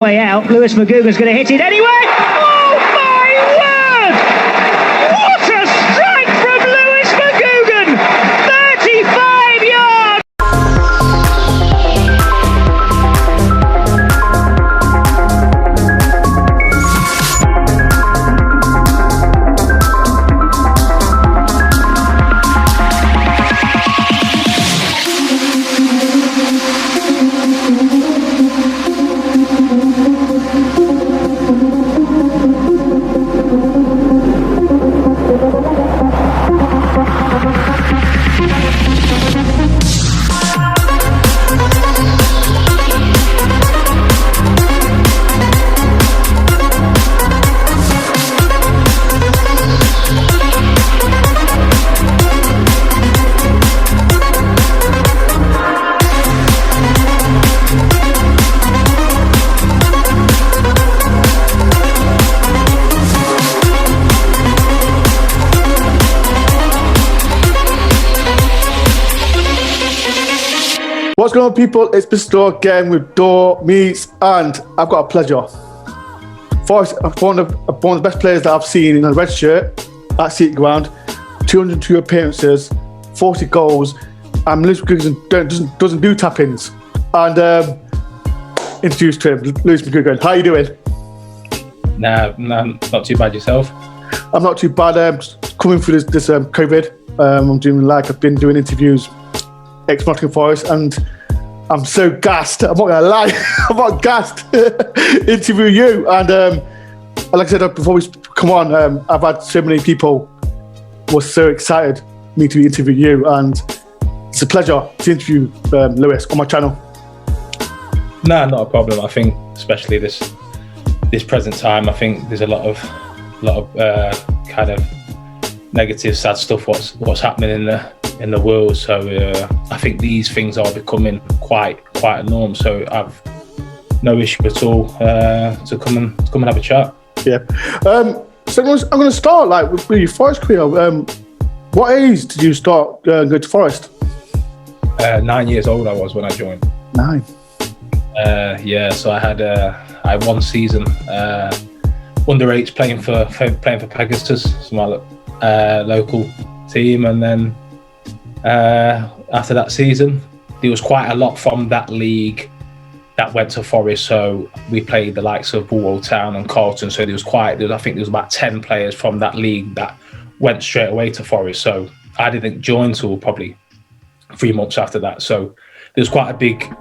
Way out, Lewis Mcgugan's going to hit it anyway. Oh my word! What a strike from Lewis Mcgugan! 35 yards! What's going on, people? It's Mr. Door again with Door Meets, and I've got a pleasure. Forest are one of the best players that I've seen in a red shirt at Seat Ground. 202 appearances, 40 goals, and Lewis McGugan doesn't do tap-ins. And introduced to him, Lewis McGugan. How are you doing? Nah, not too bad yourself. I'm not too bad. Coming through this COVID, I've been doing interviews ex-Nottingham Forest, and I'm so gassed. I'm not gonna lie, I'm not gassed. Interview you, and like I said before we come on, I've had so many people were so excited me to interview you, and it's a pleasure to interview Lewis on my channel. Nah, not a problem. I think especially this present time, I think there's a lot of kind of negative, sad stuff what's happening in the world. So I think these things are becoming quite a norm. So I've no issue at all to come and have a chat. Yeah. So I'm going to start with your Forest career. What age did you start going to Forest? 9 years old I was when I joined. 9. Yeah. So I had one season under-8s playing for Pegasus, my local team, and then after that season, there was quite a lot from that league that went to Forest. So we played the likes of Woolwell Town and Carlton. So I think there was about 10 players from that league that went straight away to Forest. So I didn't join till probably 3 months after that. So there was quite a big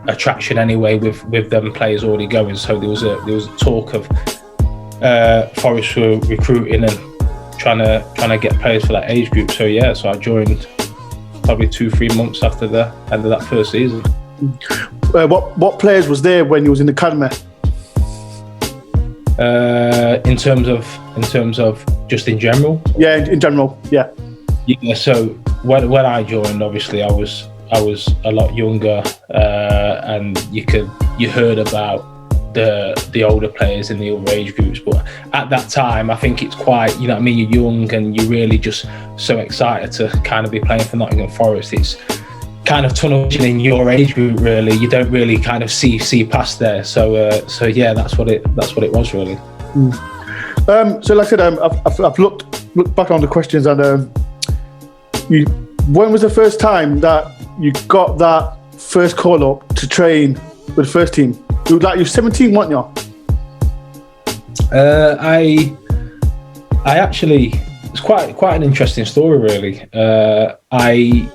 attraction anyway with them players already going. So there was a talk of Forest were recruiting and trying to get players for that age group. So yeah, so I joined probably 2-3 months after the end of that first season. What players was there when you was in the academy? In terms of just in general? Yeah, in general, yeah. Yeah. So when I joined, obviously I was a lot younger, and you heard about the older players in the older age groups, but at that time I think it's quite, you're young and you're really just so excited to kind of be playing for Nottingham Forest. It's kind of tunnel vision in your age group, really. You don't really kind of see past there. So yeah, that's what it was really. So like I said, I've looked back on the questions, and when was the first time that you got that first call up to train with the first team? You were 17, weren't you? I actually, it's quite an interesting story, really. I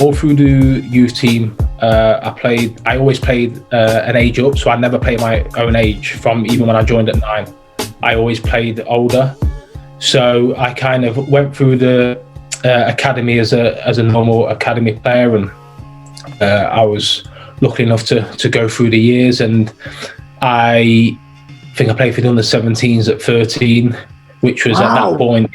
all through the youth team, I always played an age up, so I never played my own age from even when I joined at 9. I always played older, so I kind of went through the academy as a normal academy player, and I was lucky enough to go through the years, and I think I played for the under-17s at 13, which was at that point,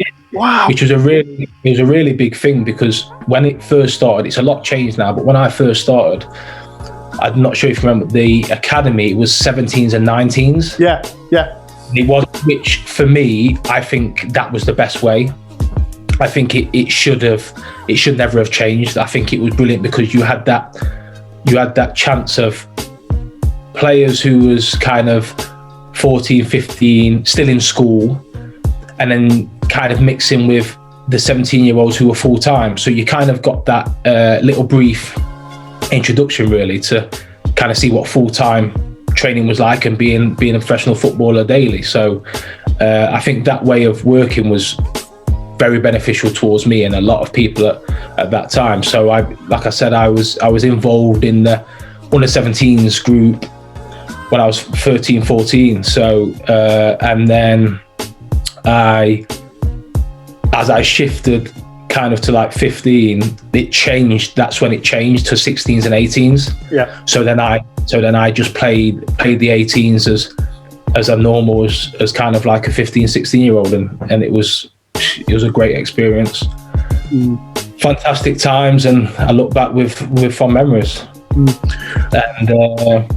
which was a really big thing, because when it first started, it's a lot changed now, but when I first started, I'm not sure if you remember, the academy was 17s and 19s. Yeah. It was, which for me, I think that was the best way. I think it should never have changed. I think it was brilliant because you had that chance of players who was kind of 14, 15, still in school, and then kind of mixing with the 17-year-olds who were full-time. So you kind of got that little brief introduction really to kind of see what full-time training was like and being a professional footballer daily. So I think that way of working was very beneficial towards me and a lot of people at that time. So like I said, I was involved in the under 17s group when I was 13, 14. So and then as I shifted kind of to like 15, it changed. That's when it changed to 16s and 18s. Yeah. So then I just played the 18s as a normal as kind of like a 15, 16-year-old, and it was a great experience. Fantastic times, and I look back with fond memories. And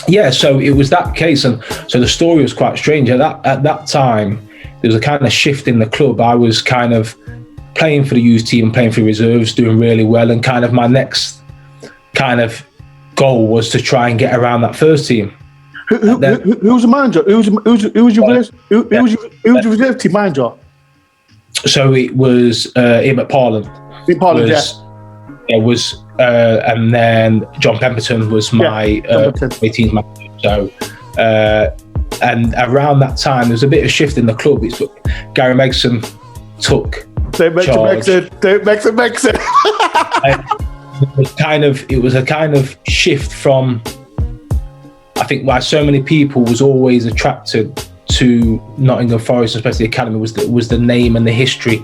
yeah, so it was that case, and so the story was quite strange. At that time, there was a kind of shift in the club. I was kind of playing for the youth team, playing for reserves, doing really well, and kind of my next kind of goal was to try and get around that first team. Who was the manager? Who was your reserve team manager? So it was Ian McParland. It was, and then John Pemberton was my 18th manager. So, and around that time, there was a bit of shift in the club. It's Gary Megson took charge. Don't Megson. It was a kind of shift from, I think, why so many people was always attracted to Nottingham Forest, especially the academy, was the name and the history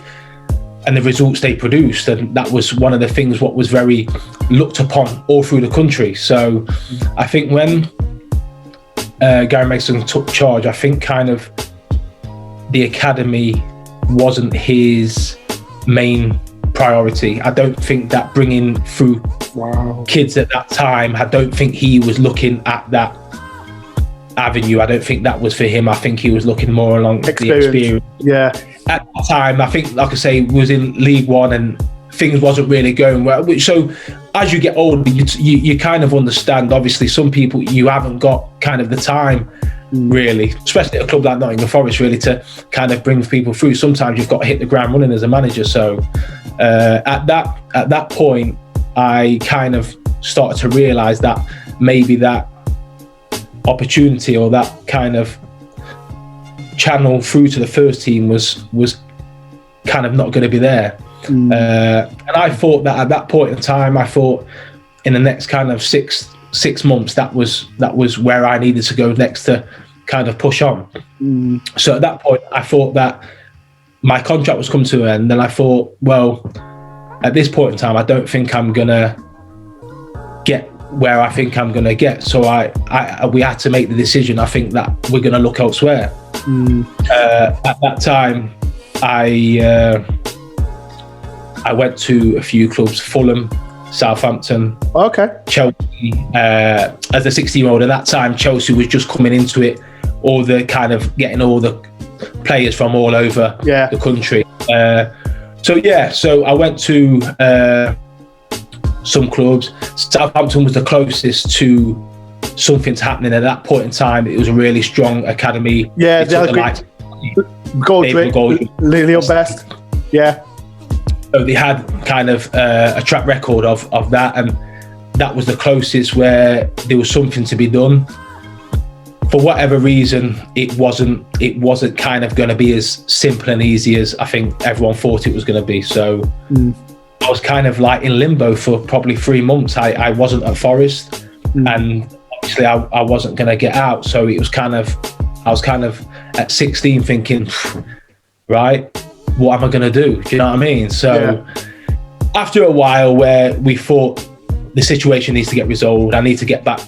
and the results they produced, and that was one of the things what was very looked upon all through the country. So I think when Gary Megson took charge, I think kind of the academy wasn't his main priority. I don't think that bringing through kids at that time, I don't think he was looking at that avenue. I don't think that was for him. I think he was looking more along the experience. Yeah. At that time, I think, like I say, was in League One and things wasn't really going well. So as you get older, you kind of understand, obviously, some people, you haven't got kind of the time, really, especially at a club like Nottingham Forest, really, to kind of bring people through. Sometimes you've got to hit the ground running as a manager. So at that point, I kind of started to realise that maybe that opportunity or that kind of channel through to the first team was kind of not going to be there. And I thought that at that point in time, I thought in the next kind of six months, that was where I needed to go next to kind of push on. So at that point, I thought that my contract was come to an end, and I thought, well, at this point in time, I don't think I'm gonna get where I think I'm gonna get. So we had to make the decision. I think that we're gonna look elsewhere. At that time, I went to a few clubs: Fulham, Southampton, Chelsea. As a 16-year-old at that time, Chelsea was just coming into it. All the kind of getting all the players from all over the country. So I went to some clubs. Southampton was the closest to something's happening at that point in time. It was a really strong academy. Yeah, Goldrick, Leo Best. Yeah. So they had kind of a track record of that, and that was the closest where there was something to be done. For whatever reason, it wasn't kind of going to be as simple and easy as I think everyone thought it was going to be. So I was kind of like in limbo for probably 3 months. I wasn't at Forest, and obviously I wasn't going to get out. So it was I was kind of at 16 thinking, right, what am I going to do? Do you know what I mean? So after a while where we thought the situation needs to get resolved, I need to get back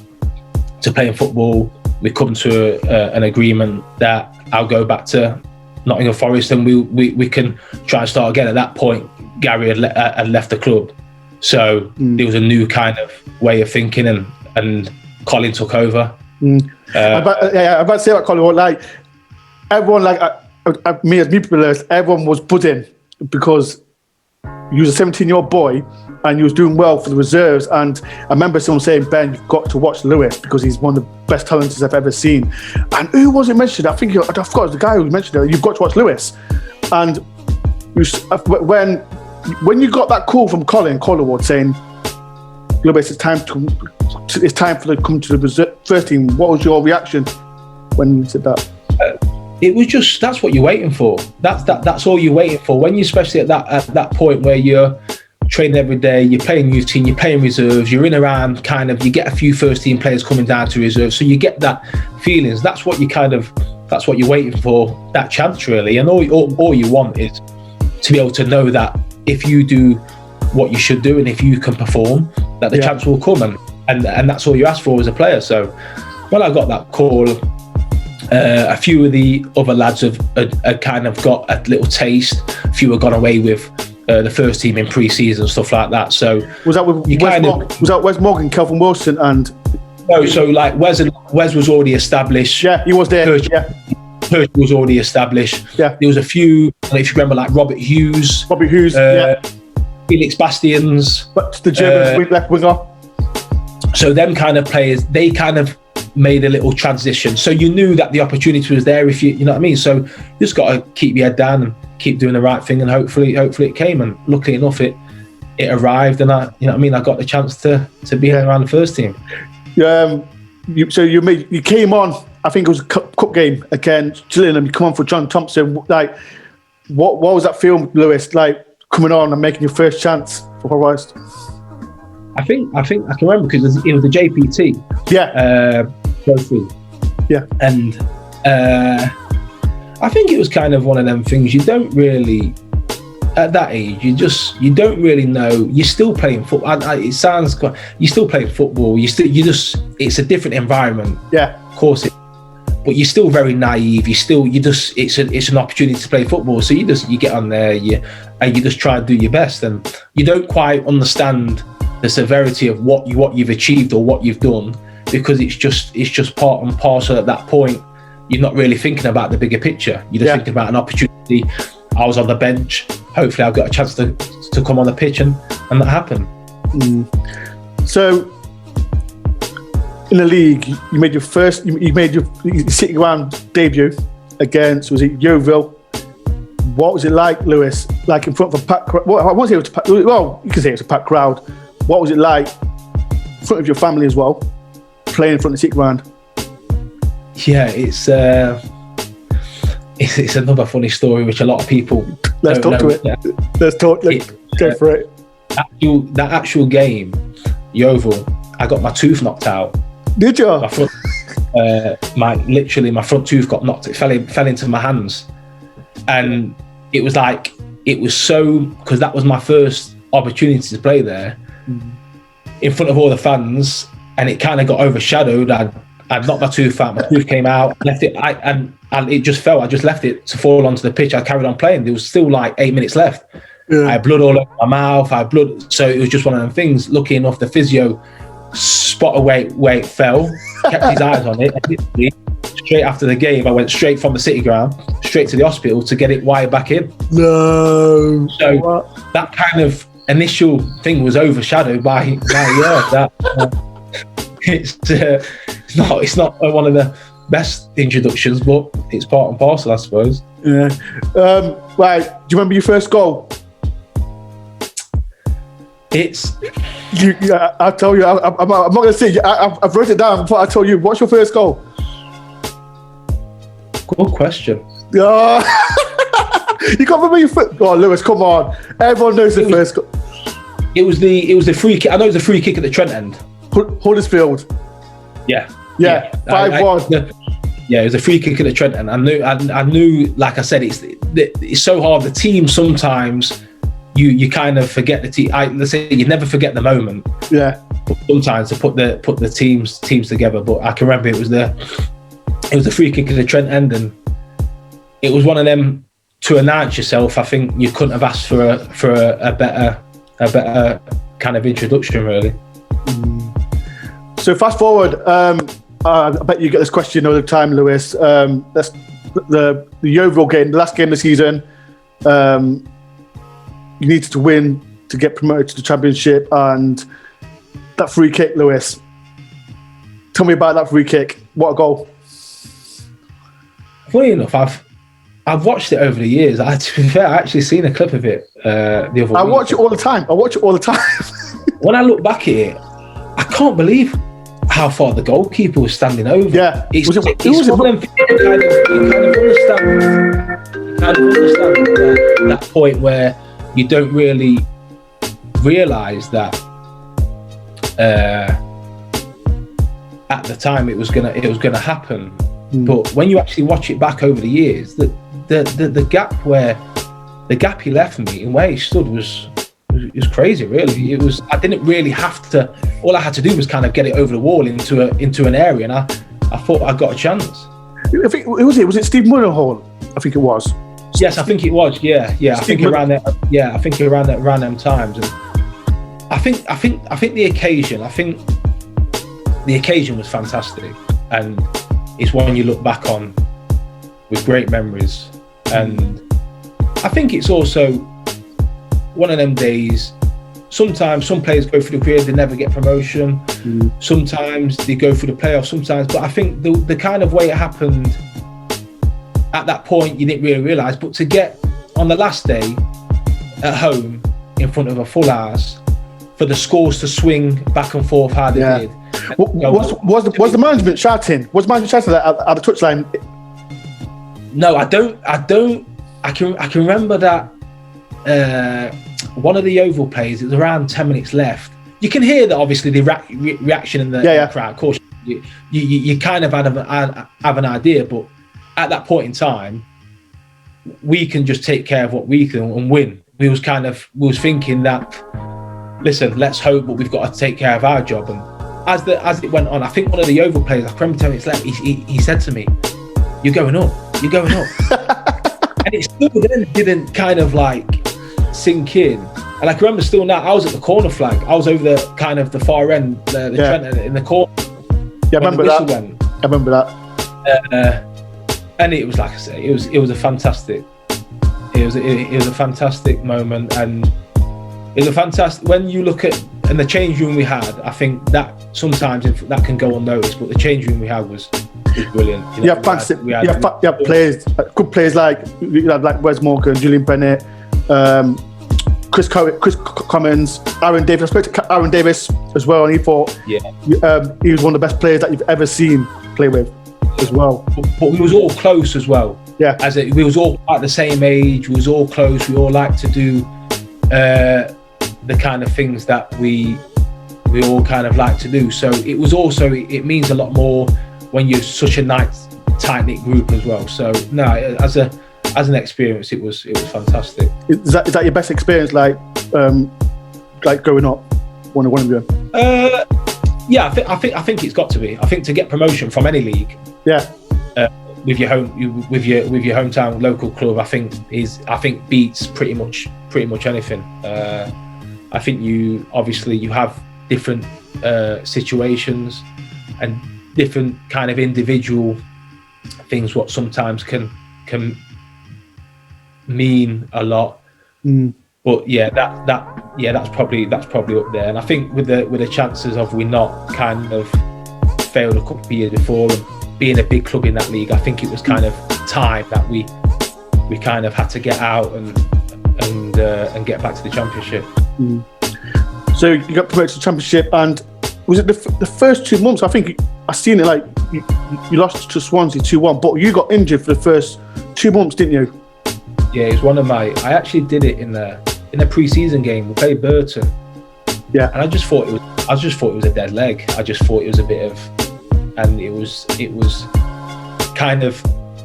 to playing football, we come to an agreement that I'll go back to Nottingham Forest and we can try and start again. At that point, Gary had left the club. So there was a new kind of way of thinking, and Colin took over. I'm about to say about Colin, like everyone, like me as people, everyone was buzzing because he was a 17-year-old boy and he was doing well for the reserves. And I remember someone saying, Ben, you've got to watch Lewis because he's one of the best talents I've ever seen. And who was it mentioned? I forgot it was the guy who mentioned it. You've got to watch Lewis. And when you got that call from Colin Collarwood saying, Lewis, it's time for them to come to the first team, what was your reaction when you said that? It was just, that's what you're waiting for. That's all you're waiting for. When you, especially at that point where you're training every day, you're playing youth team, you're playing reserves, you're in around you get a few first team players coming down to reserves, so you get that feelings. That's what you're waiting for, that chance really. And all you want is to be able to know that if you do what you should do and if you can perform, that the chance will come, and that's all you ask for as a player. So when I got that call, a few of the other lads have kind of got a little taste. A few have gone away with the first team in pre-season, stuff like that. So was that with Wes Morgan, Kelvin Wilson, and no? So like Wes was already established. Yeah, he was there. Perch was already established. Yeah, there was a few. I don't know if you remember, like Robert Hughes, Felix Bastians, but the German left winger. So them kind of players, they kind of made a little transition. So you knew that the opportunity was there if you know what I mean. So you just got to keep your head down and keep doing the right thing, and hopefully it came. And luckily enough, it arrived, and I got the chance to be around the first team. You came on. I think it was a cup game against Gillingham. You come on for John Thompson. Like, what was that feel, Lewis? Like coming on and making your first chance for Forest? I think I can remember because it was the JPT. Trophy. Yeah. And I think it was kind of one of them things. You don't really, at that age, you don't really know. You're still playing football. It sounds quite. You're still playing football. It's a different environment. Yeah. Of course but you're still very naive. It's an opportunity to play football. So you get on there, and you just try and do your best, and you don't quite understand the severity of what you've achieved or what you've done, because it's just part and parcel at that point. You're not really thinking about the bigger picture. You're just thinking about an opportunity. I was on the bench. Hopefully I've got a chance to come on the pitch, and that happened. So in the league, you made your City Ground debut against, was it Yeovil? What was it like, Lewis? Like in front of a packed crowd? Well, I won't say it was a packed, well, you can say it was a packed crowd. What was it like in front of your family as well, playing in front of the City Ground? Yeah, it's another funny story which a lot of people Let's talk to it. Let's go for it. That actual game, Yeovil, I got my tooth knocked out. Did you? My front tooth got knocked. It fell into my hands, and it was so, because that was my first opportunity to play there in front of all the fans, and it kind of got overshadowed. I'd knocked my tooth out. My tooth came out. Left it, and it just fell. I just left it to fall onto the pitch. I carried on playing. There was still like 8 minutes left. Yeah. I had blood all over my mouth. So it was just one of them things. Lucky enough, the physio spotted where it fell, kept his eyes on it. And straight after the game, I went straight from the City Ground straight to the hospital to get it wired back in. No. So that kind of initial thing was overshadowed by that. It's not one of the best introductions, but it's part and parcel, I suppose. Yeah. Right. Do you remember your first goal? I'll tell you. I'm not going to say. I've wrote it down before I tell you. What's your first goal? Good question. You can't remember your first. Oh, Lewis, come on. Everyone knows the first goal. It was the free kick. I know it was the free kick at the Trent end. Huddersfield. Yeah. 5-1. Yeah, it was a free kick at the Trent end. I knew. Like I said, it's so hard. The team sometimes. You kind of forget the team. Let's say you never forget the moment. Yeah. But sometimes to put the teams together. But I can remember it was the free kick at the Trent end, and it was one of them to announce yourself. I think you couldn't have asked for a better kind of introduction, really. So fast forward. I bet you get this question all the time, Lewis. That's the Yeovil game, the last game of the season. You needed to win to get promoted to the Championship and that free kick, Lewis. Tell me about that free kick. What a goal. Funny enough, I've watched it over the years. To be fair, I actually seen a clip of it the other week. I watch it all the time. When I look back at it, I can't believe how far the goalkeeper was standing over. Yeah. It's one of them things you kind of understand that point where you don't really realise that at the time it was gonna happen. But when you actually watch it back over the years, the gap he left me and where he stood was crazy. Really, it was. I didn't really have to. All I had to do was kind of get it over the wall into an area, and I thought I got a chance. I think was it Steve Mullenhall? I think it was. Yes, I think it was. Yeah. I think around that. Yeah, I think around them times. And I think the occasion. I think the occasion was fantastic, and it's one you look back on with great memories. And I think it's also one of them days. Sometimes some players go through the career, they never get promotion. Sometimes they go through the playoffs. Sometimes, but I think the kind of way it happened at that point, you didn't really realise. But to get on the last day at home in front of a full house, for the scores to swing back and forth how they did. Was the management shouting? Was management shouting at the touchline? No, I don't. I can remember that one of the Oval plays. It was around 10 minutes left. You can hear that obviously the reaction in the crowd. Of course, you kind of have an idea, but at that point in time, we can just take care of what we can and win. We was thinking that, listen, let's hope, but we've got to take care of our job. And as it went on, I think one of the Oval players, I remember 10 minutes left, he said to me, "You're going up. You're going up." And it still then didn't kind of like sink in. And I can remember still now, I was at the corner flag. I was over the kind of the far end, the Trent in the corner. Yeah, I remember that. And it was, like I say, it was a fantastic. It was a fantastic moment, and it was a fantastic. When you look at and the change room we had, I think that sometimes that can go unnoticed, but the change room we had was brilliant. You know, players, good players like Wes Morgan, Julian Bennett, Chris Cummins, Aaron Davis. I spoke to Aaron Davis as well, and he thought he was one of the best players that you've ever seen play with as well. But we was all close as well. Yeah, we was all at the same age. We was all close. We all like to do the kind of things that we all kind of like to do. So it was also, it means a lot more when you're such a nice tight-knit group as well. So no, as an experience, it was fantastic. Is that your best experience, like growing up? One of you? Yeah, I think it's got to be. I think to get promotion from any league, with your hometown local club, I think beats pretty much anything. I think you have different situations and different kind of individual things what sometimes can mean a lot. But that's probably up there. And I think with the chances of we not kind of failed a couple of years before and being a big club in that league, I think it was kind of time that we kind of had to get out and get back to the Championship. So you got promoted to the Championship, and was it the first 2 months? I think I seen it like you lost to Swansea 2-1, but you got injured for the first 2 months, didn't you? Yeah, it was I actually did it in the pre-season game. We played Burton. Yeah, and I just thought it was a dead leg. I just thought it was a bit of, and it was kind of,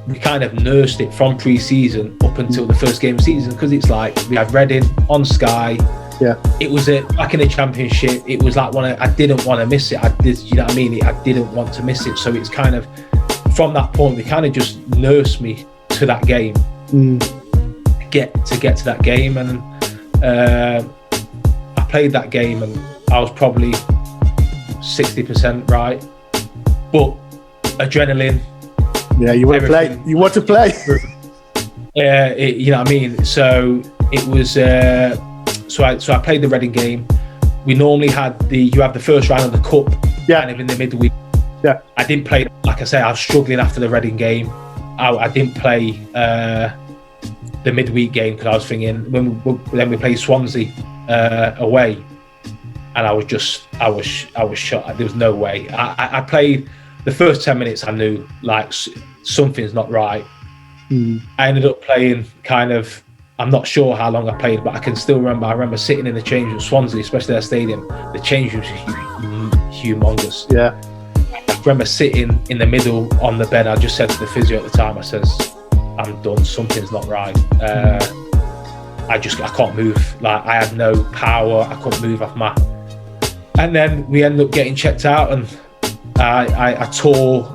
we kind of nursed it from pre-season up until the first game of the season, because it's like we had Reading on Sky. Yeah, it was back in the Championship. It was like I didn't want to miss it. I didn't want to miss it. So it's kind of from that point, we kind of just nursed me to that game. Get to that game, and I played that game, and I was probably 60% right, but adrenaline. Yeah, you want to play. You want to play. Yeah, you know what I mean. So it was so I played the Reading game. We normally had you have the first round of the cup, kind of in the midweek. Yeah. I didn't play. Like I say, I was struggling after the Reading game. I didn't play the midweek game because I was thinking then we played Swansea away, and I was shot. There was no way. I played the first 10 minutes. I knew like something's not right. I ended up playing kind of. I'm not sure how long I played, but I can still remember. I remember sitting in the change room, Swansea, especially their stadium. The change room was humongous. Yeah. I remember sitting in the middle on the bed. I just said to the physio at the time, I says, "I'm done. Something's not right. I can't move. Like I had no power. I couldn't move off my." And then we ended up getting checked out, and I tore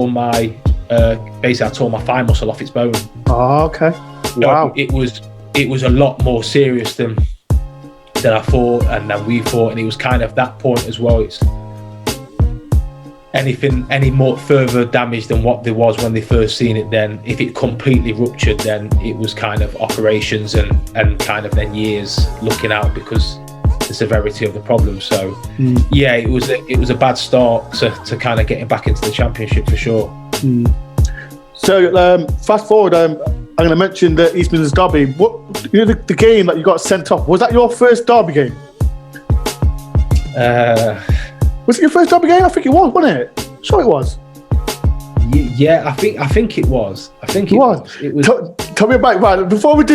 my thigh muscle off its bone. Oh, okay. Wow. So it was a lot more serious than I thought, and than we thought, and it was kind of that point as well. It's any more further damage than what there was when they first seen it. Then if it completely ruptured, then it was kind of operations and kind of then years looking out because the severity of the problem. So yeah, it was a bad start to kind of getting back into the Championship for sure. So fast forward, I'm going to mention the East Midlands derby. The game that you got sent off, was that your first derby game? Was it your first derby game? I think it was, wasn't it? Sure it was. Yeah, I think it was. I think it was. It was. Tell me about right before we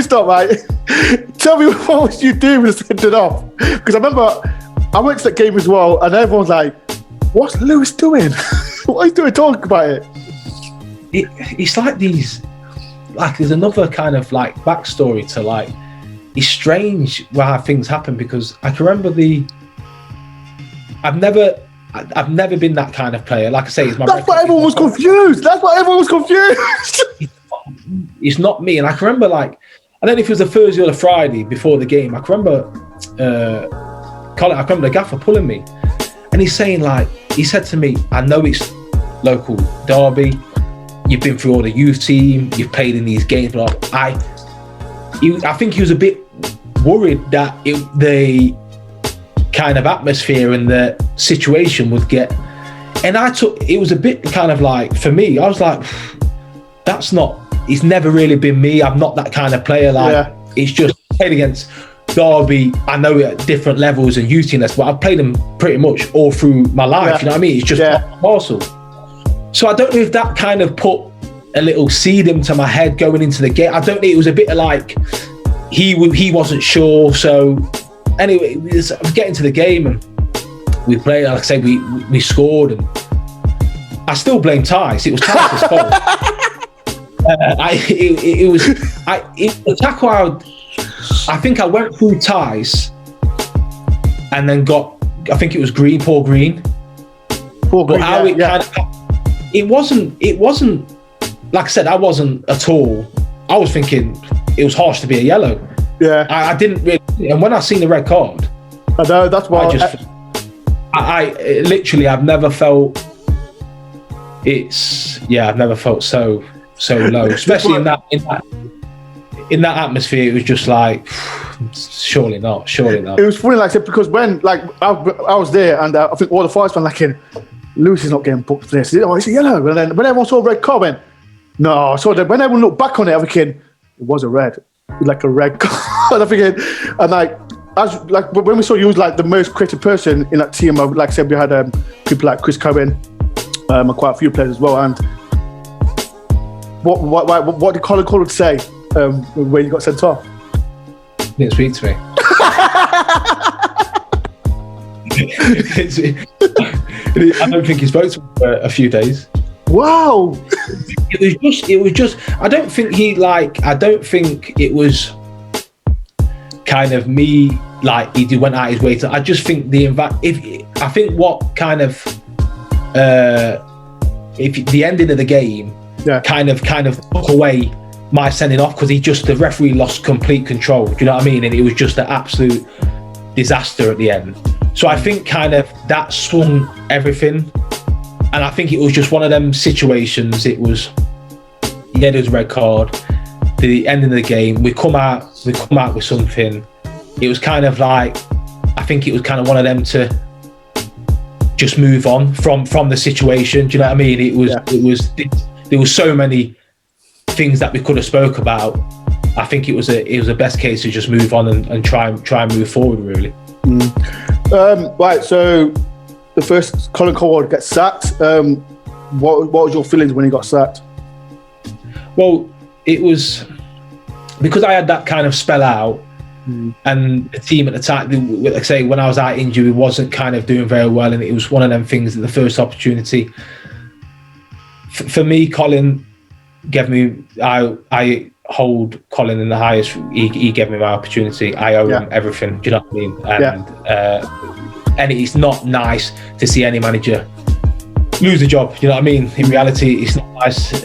start, right? Tell me what was you doing when sent it off? Because I remember I went to that game as well, and everyone's like, "What's Lewis doing? What are you doing? Talk about it." It's like these, like there's another kind of like backstory to like, it's strange how things happen because I can remember I've never been that kind of player. Like I say, it's my. That's why everyone was confused. It's not me, and I can remember like I don't know if it was the Thursday or the Friday before the game. I can remember I remember the gaffer pulling me, and he's saying like he said to me, "I know it's local derby. You've been through all the youth team. You've played in these games." But I think he was a bit worried that the kind of atmosphere and the situation would get. And it was a bit kind of like, for me, I was like, it's never really been me. I'm not that kind of player. Like, It's just played against Derby. I know it at different levels and youth team, but I've played them pretty much all through my life. You know what I mean? It's just parcel. So I don't know if that kind of put a little seed into my head going into the game. I don't know. It was a bit like he wasn't sure. So anyway, we was getting to the game and we played. Like I say, we scored, and I still blame Tice. It was Tice's fault. It was the tackle. I think I went through Tice and then got. I think it was Paul Green. It wasn't like I said, I wasn't at all. I was thinking it was harsh to be a yellow. Yeah. I didn't really, and when I seen the red card, I know, that's why I literally, I've never felt I've never felt so low, especially in that atmosphere. It was just like, surely not. It was funny, like I said, because when like I was there, and I think all the fights were like, Lewis is not getting booked for this. Oh, it's a yellow. And then when everyone saw a red card, went, no. So when everyone looked back on it, I'm thinking, it was a red. Like a red card. I'm thinking, and like when we saw you was like the most creative person in that team. Like I said, we had people like Chris Cohen, and quite a few players as well. And what did Colin Collard say when you got sent off? He didn't speak to me. I don't think he spoke to me for a few days. Wow. It was just. I don't think it was kind of me. Like he went out his way to. I just think I think what kind of if the ending of the game kind of took away my sending off, because the referee lost complete control. Do you know what I mean? And it was just an absolute disaster at the end. So I think kind of that swung everything. And I think it was just one of them situations. It was, there was a red card. the end of the game, we come out with something. It was kind of like, I think it was kind of one of them to just move on from the situation. Do you know what I mean? There was so many things that we could have spoke about. I think it was a best case to just move on and try and move forward, really. Right, so the first Colin Colward gets sacked. What was your feelings when he got sacked? Well, it was because I had that kind of spell out, and the team at the time, like I say, when I was out injured, wasn't kind of doing very well, and it was one of them things that the first opportunity for me, Colin gave me. I hold Colin in the highest. He gave me my opportunity. I owe him everything. Do you know what I mean? And it's not nice to see any manager lose a job. You know what I mean? In reality, it's not nice.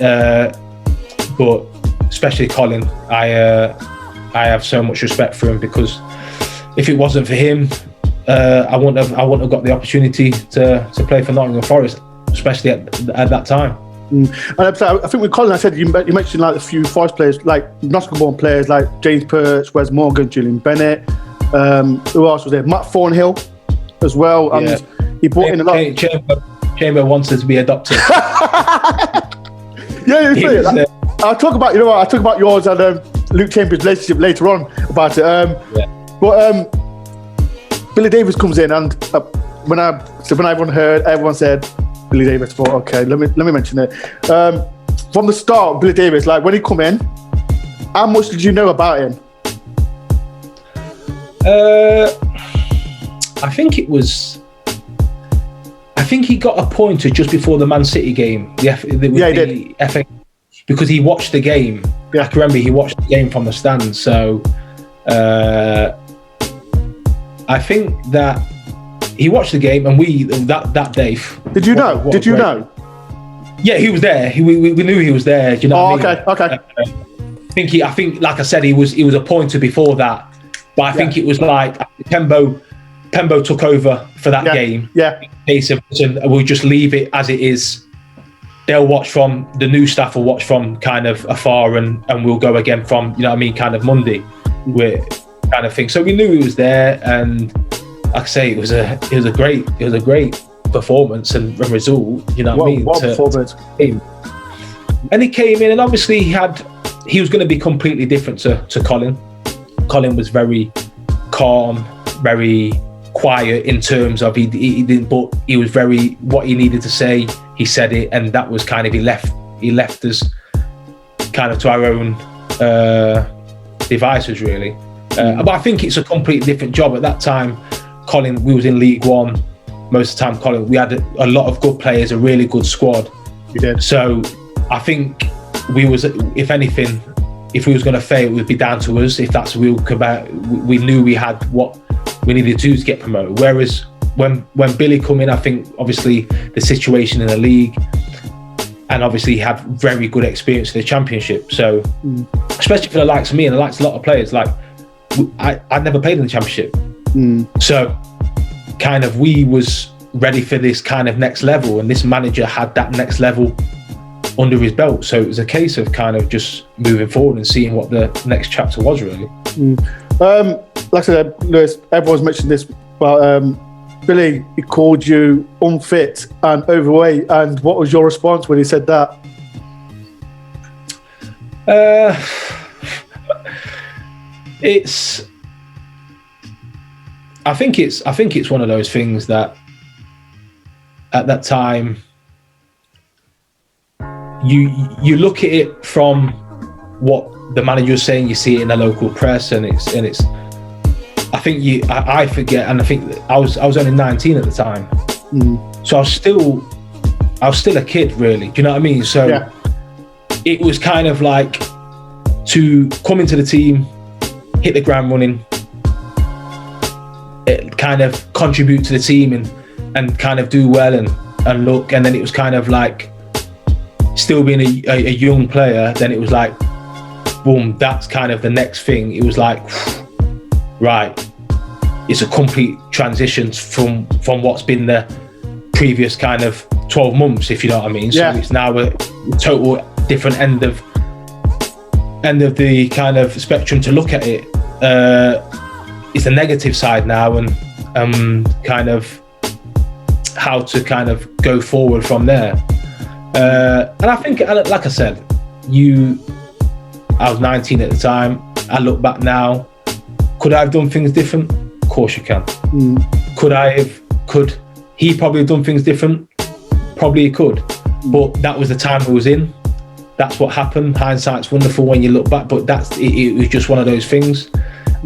But especially Colin, I have so much respect for him, because if it wasn't for him, I wouldn't have got the opportunity to play for Nottingham Forest, especially at that time. And I think with Colin, I said you mentioned like a few Forest players, like Nottingham-born players like James Perch, Wes Morgan, Julian Bennett. Who else was there? Matt Thornhill as well. And he brought in a lot. Chamber wanted to be adopted. I'll talk about yours and Luke Chambers' relationship later on about it. But Billy Davies comes in, and when everyone heard, everyone said Billy Davies. Thought, okay, let me mention it. From the start, Billy Davies, like when he come in, how much did you know about him? I think he got appointed just before the Man City game. He did. FA, because he watched the game. Yeah. I can remember he watched the game from the stands. So I think that he watched the game, and that day. Did you know? Yeah, he was there. We knew he was there. Do you know what I mean? Okay. I think, like I said, he was appointed before that. But I think it was like Pembo took over for that game. Yeah. In case of, we'll just leave it as it is. The new staff will watch from kind of afar, and we'll go again from, you know what I mean, kind of Monday, with kind of thing. So we knew he was there, and like I say, it was a great performance and result. You know what I mean? What performance? And he came in, and obviously he was going to be completely different to Colin. Colin was very calm, very quiet in terms of he didn't, but he was very, what he needed to say, he said it, and that was kind of, he left us kind of to our own devices, really. But I think it's a completely different job. At that time, Colin, we was in League One most of the time. Colin, we had a lot of good players, a really good squad. We did. So I think if anything, if we was going to fail, it would be down to us. If that's we knew we had what we needed to do to get promoted. Whereas when Billy come in, I think obviously the situation in the league, and obviously he had very good experience in the Championship. So especially for the likes of me and the likes of a lot of players, like I'd never played in the Championship. So kind of we was ready for this kind of next level, and this manager had that next level under his belt. So it was a case of kind of just moving forward and seeing what the next chapter was, really. Like I said, Lewis, everyone's mentioned this, but Billy, he called you unfit and overweight, and what was your response when he said that? I think it's one of those things that at that time you look at it from what the manager was saying, you see it in the local press, and it's I forget, and I think I was only 19 at the time. So I was still a kid, really. Do you know what I mean? So it was kind of like to come into the team, hit the ground running, kind of contribute to the team and kind of do well and look, and then it was kind of like still being a young player, then it was like boom, that's kind of the next thing. It was like right, it's a complete transition from what's been the previous kind of 12 months, if you know what I mean. So it's now a total different end of end of the kind of spectrum to look at it. It's the negative side now, and kind of how to kind of go forward from there. And I think, like I said, I was 19 at the time. I look back now. Could I have done things different? Of course you can. Could he probably have done things different? Probably he could. But that was the time I was in. That's what happened. Hindsight's wonderful when you look back, but it was just one of those things.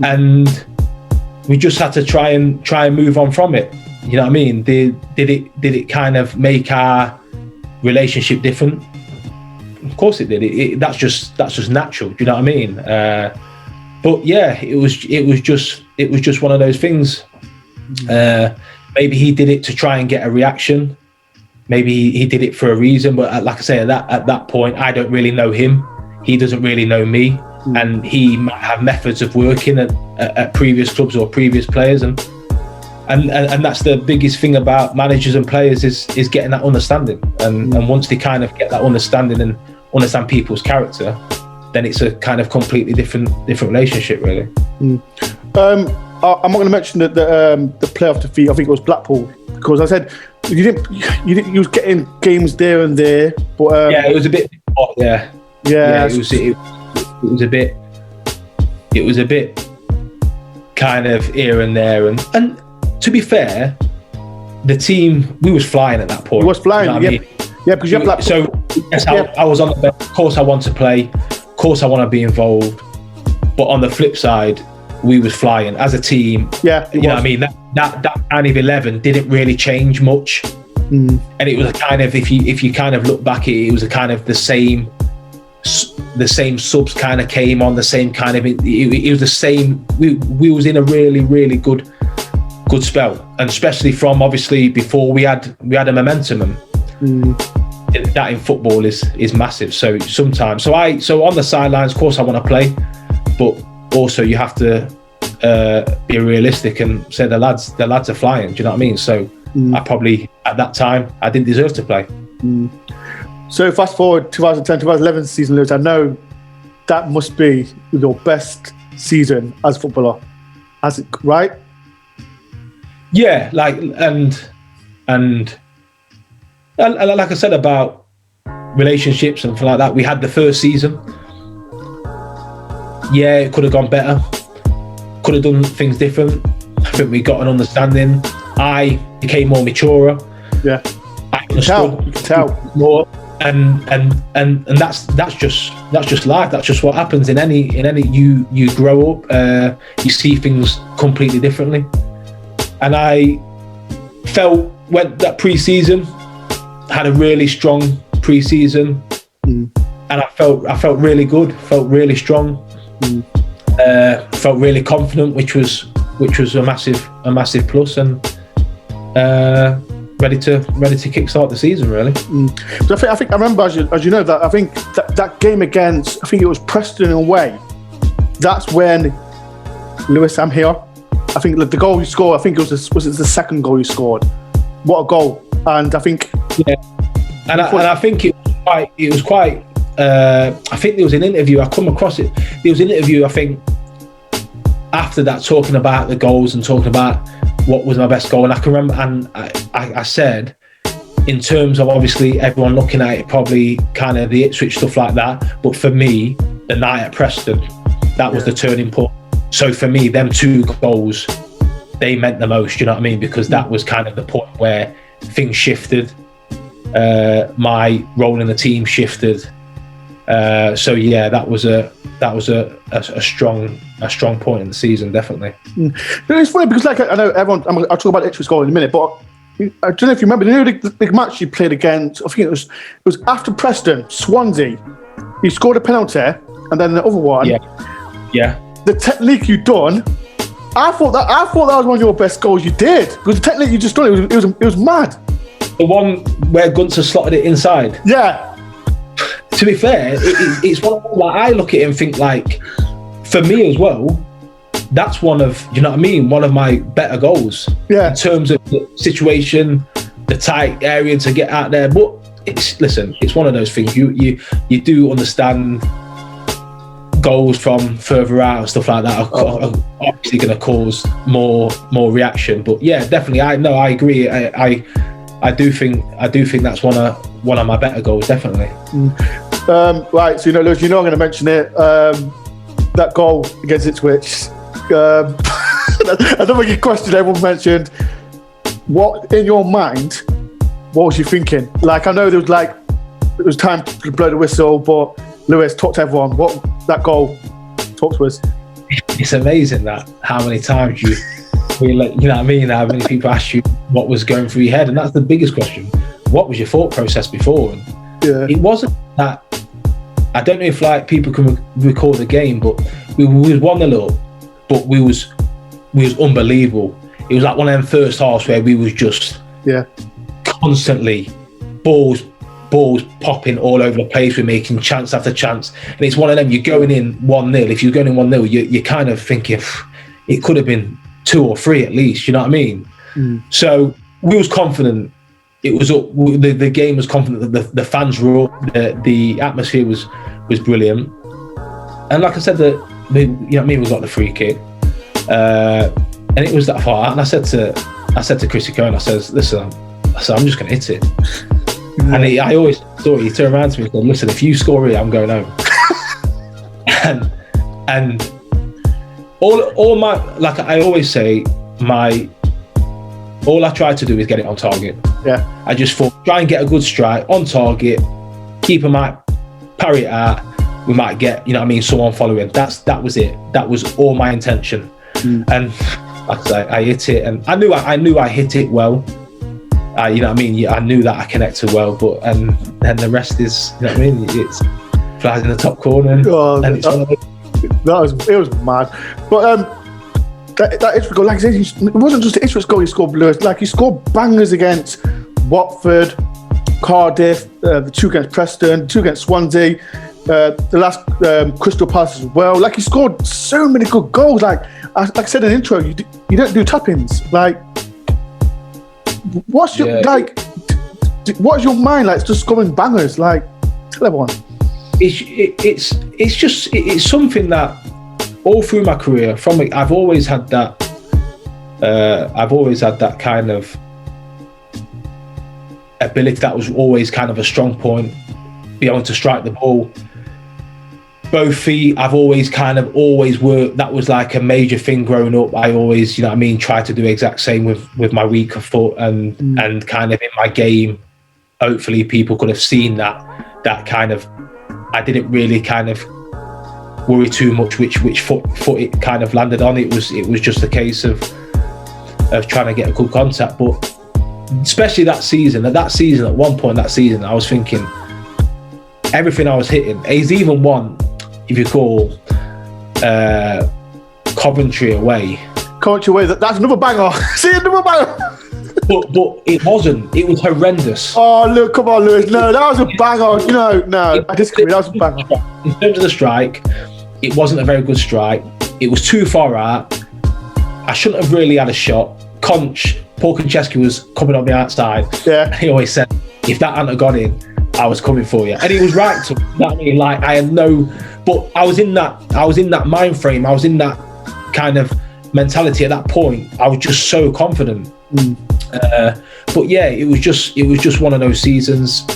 And we just had to try and move on from it. You know what I mean? Did it kind of make our relationship different? Of course it did. That's just natural. Do you know what I mean? But yeah, it was just one of those things. Maybe he did it to try and get a reaction. Maybe he did it for a reason. But like I say, at that point, I don't really know him. He doesn't really know me, and he might have methods of working at previous clubs or previous players, and that's the biggest thing about managers and players is getting that understanding. And once they kind of get that understanding and understand people's character, then it's a kind of completely different relationship, really. I'm not going to mention the playoff defeat. I think it was Blackpool, because I said you was getting games there and there, but yeah, it was a bit. It was a bit kind of here and there, and to be fair, the team, we was flying at that point. It was flying, you know what I mean? Yeah, because you have Blackpool. So yes, I was on the bench. Of course I want to play, of course I want to be involved, but on the flip side, we was flying as a team. Yeah, you know what I mean? That kind of 11 didn't really change much, and it was a kind of, if you kind of look back, it was a kind of the same subs kind of came on, the same kind of, it was the same. We was in a really good spell, and especially from obviously before we had a momentum, and that in football is massive. So sometimes, so on the sidelines, of course I want to play, but also you have to be realistic and say the lads are flying. Do you know what I mean? So I probably at that time I didn't deserve to play. So fast forward 2010, 2011 season, Lewis, I know that must be your best season as a footballer, right? Yeah, like and like I said about relationships and things like that, we had the first season. Yeah, it could have gone better. Could have done things different. I think we got an understanding. I became more mature. Yeah, I understood. You can tell more. And that's just life. That's just what happens in any. You grow up, you see things completely differently. And I went that pre-season, had a really strong pre-season, and I felt really good, felt really strong, felt really confident, which was a massive plus, and ready to kickstart the season, really. So I think I remember, as you know, that I think that game against, I think it was Preston away. That's when Lewis, I'm here. I think the goal you scored, I think it was the second goal you scored. What a goal! And I think, yeah, and I think it was quite. I think there was an interview. I come across it. There was an interview, I think, after that, talking about the goals and talking about what was my best goal. And I can remember, and I said, in terms of obviously everyone looking at it, probably kind of the Ipswich stuff like that. But for me, the night at Preston, that was the turning point. So for me, them two goals, they meant the most, you know what I mean? Because that was kind of the point where things shifted. My role in the team shifted. So yeah, that was a strong point in the season, definitely. It's funny because, like, I know everyone. I'll talk about Ipswich goal in a minute, but I don't know if you remember. You know the big match you played against. I think it was after Preston, Swansea. You scored a penalty, and then the other one. Yeah. The technique you done, I thought that was one of your best goals you did, because the technique you just done, it was mad. The one where Gunter slotted it inside. Yeah. To be fair, it's one of, like, I look at it and think, like, for me as well, that's one of, you know what I mean, one of my better goals. Yeah. In terms of the situation, the tight area to get out there. But it's one of those things. You do understand goals from further out and stuff like that are obviously going to cause more reaction. But yeah, definitely, I agree. I do think that's one of my better goals, definitely. Right, so Lewis, I'm going to mention it. That goal against Ipswich. I don't think your question everyone mentioned. What in your mind? What was you thinking? Like, I know it was time to blow the whistle, but Lewis, talk to everyone. What that goal? Talk to us. It's amazing that how many times you know what I mean? How many people ask you what was going through your head, and that's the biggest question. What was your thought process before? And it wasn't that. I don't know if people can record the game, but we was 1-0 up, but we was unbelievable. It was like one of them first halves where we was just constantly balls popping all over the place. We're making chance after chance, and it's one of them. You're going in 1-0. If you're going in 1-0, you're kind of thinking it could have been 2 or 3 at least. You know what I mean? So we was confident. It was up. The game was confident. The fans were up. The atmosphere was brilliant. And like I said, you know what I mean, we got the free kick, and it was that far out. And I said to Chrissy Cohen, I says, listen, I'm just going to hit it. And I always thought he turned around to me and said, listen, if you score it, I'm going home. and all my, like I always say, all I try to do is get it on target. Yeah. I just thought, try and get a good strike on target, keeper might parry it out, we might get, you know what I mean, someone following. That was it. That was all my intention. And like I say, I hit it, and I knew I hit it well. You know what I mean? I knew that I connected well, but and the rest is, you know what I mean? It's flies in the top corner, and it's it was mad. But that Ipswich goal, like I said, it wasn't just the Ipswich goal he scored, Lewis. Like, he scored bangers against Watford, Cardiff, the 2 against Preston, 2 against Swansea, the last Crystal Palace as well. Like, he scored so many good goals. Like I said in the intro, you don't do tap-ins. Like, what's your what's your mind like? It's just scoring bangers. Like, tell everyone. It's something that all through my career, I've always had that. I've always had that kind of ability. That was always kind of a strong point. Be able to strike the ball. Both feet, I've always worked. That was like a major thing growing up. I always, you know what I mean, try to do the exact same with my weaker foot, and kind of in my game. Hopefully people could have seen that kind of, I didn't really kind of worry too much which foot it kind of landed on. It was just a case of trying to get a good contact. But especially that season, at one point that season, I was thinking everything I was hitting. He's even won, if you call Coventry away. That's another banger. See, another banger. But it wasn't. It was horrendous. Oh, look, come on, Lewis. No, that was a banger. No, I disagree. That was a banger. In terms of the strike, it wasn't a very good strike. It was too far out. I shouldn't have really had a shot. Paul Konchesky was coming on the outside. Yeah. He always said, if that hadn't gone in, I was coming for you. And he was right to, you know what I mean? Like, I had but I was in that mind frame. I was in that kind of mentality at that point. I was just so confident. But yeah, it was just one of those seasons.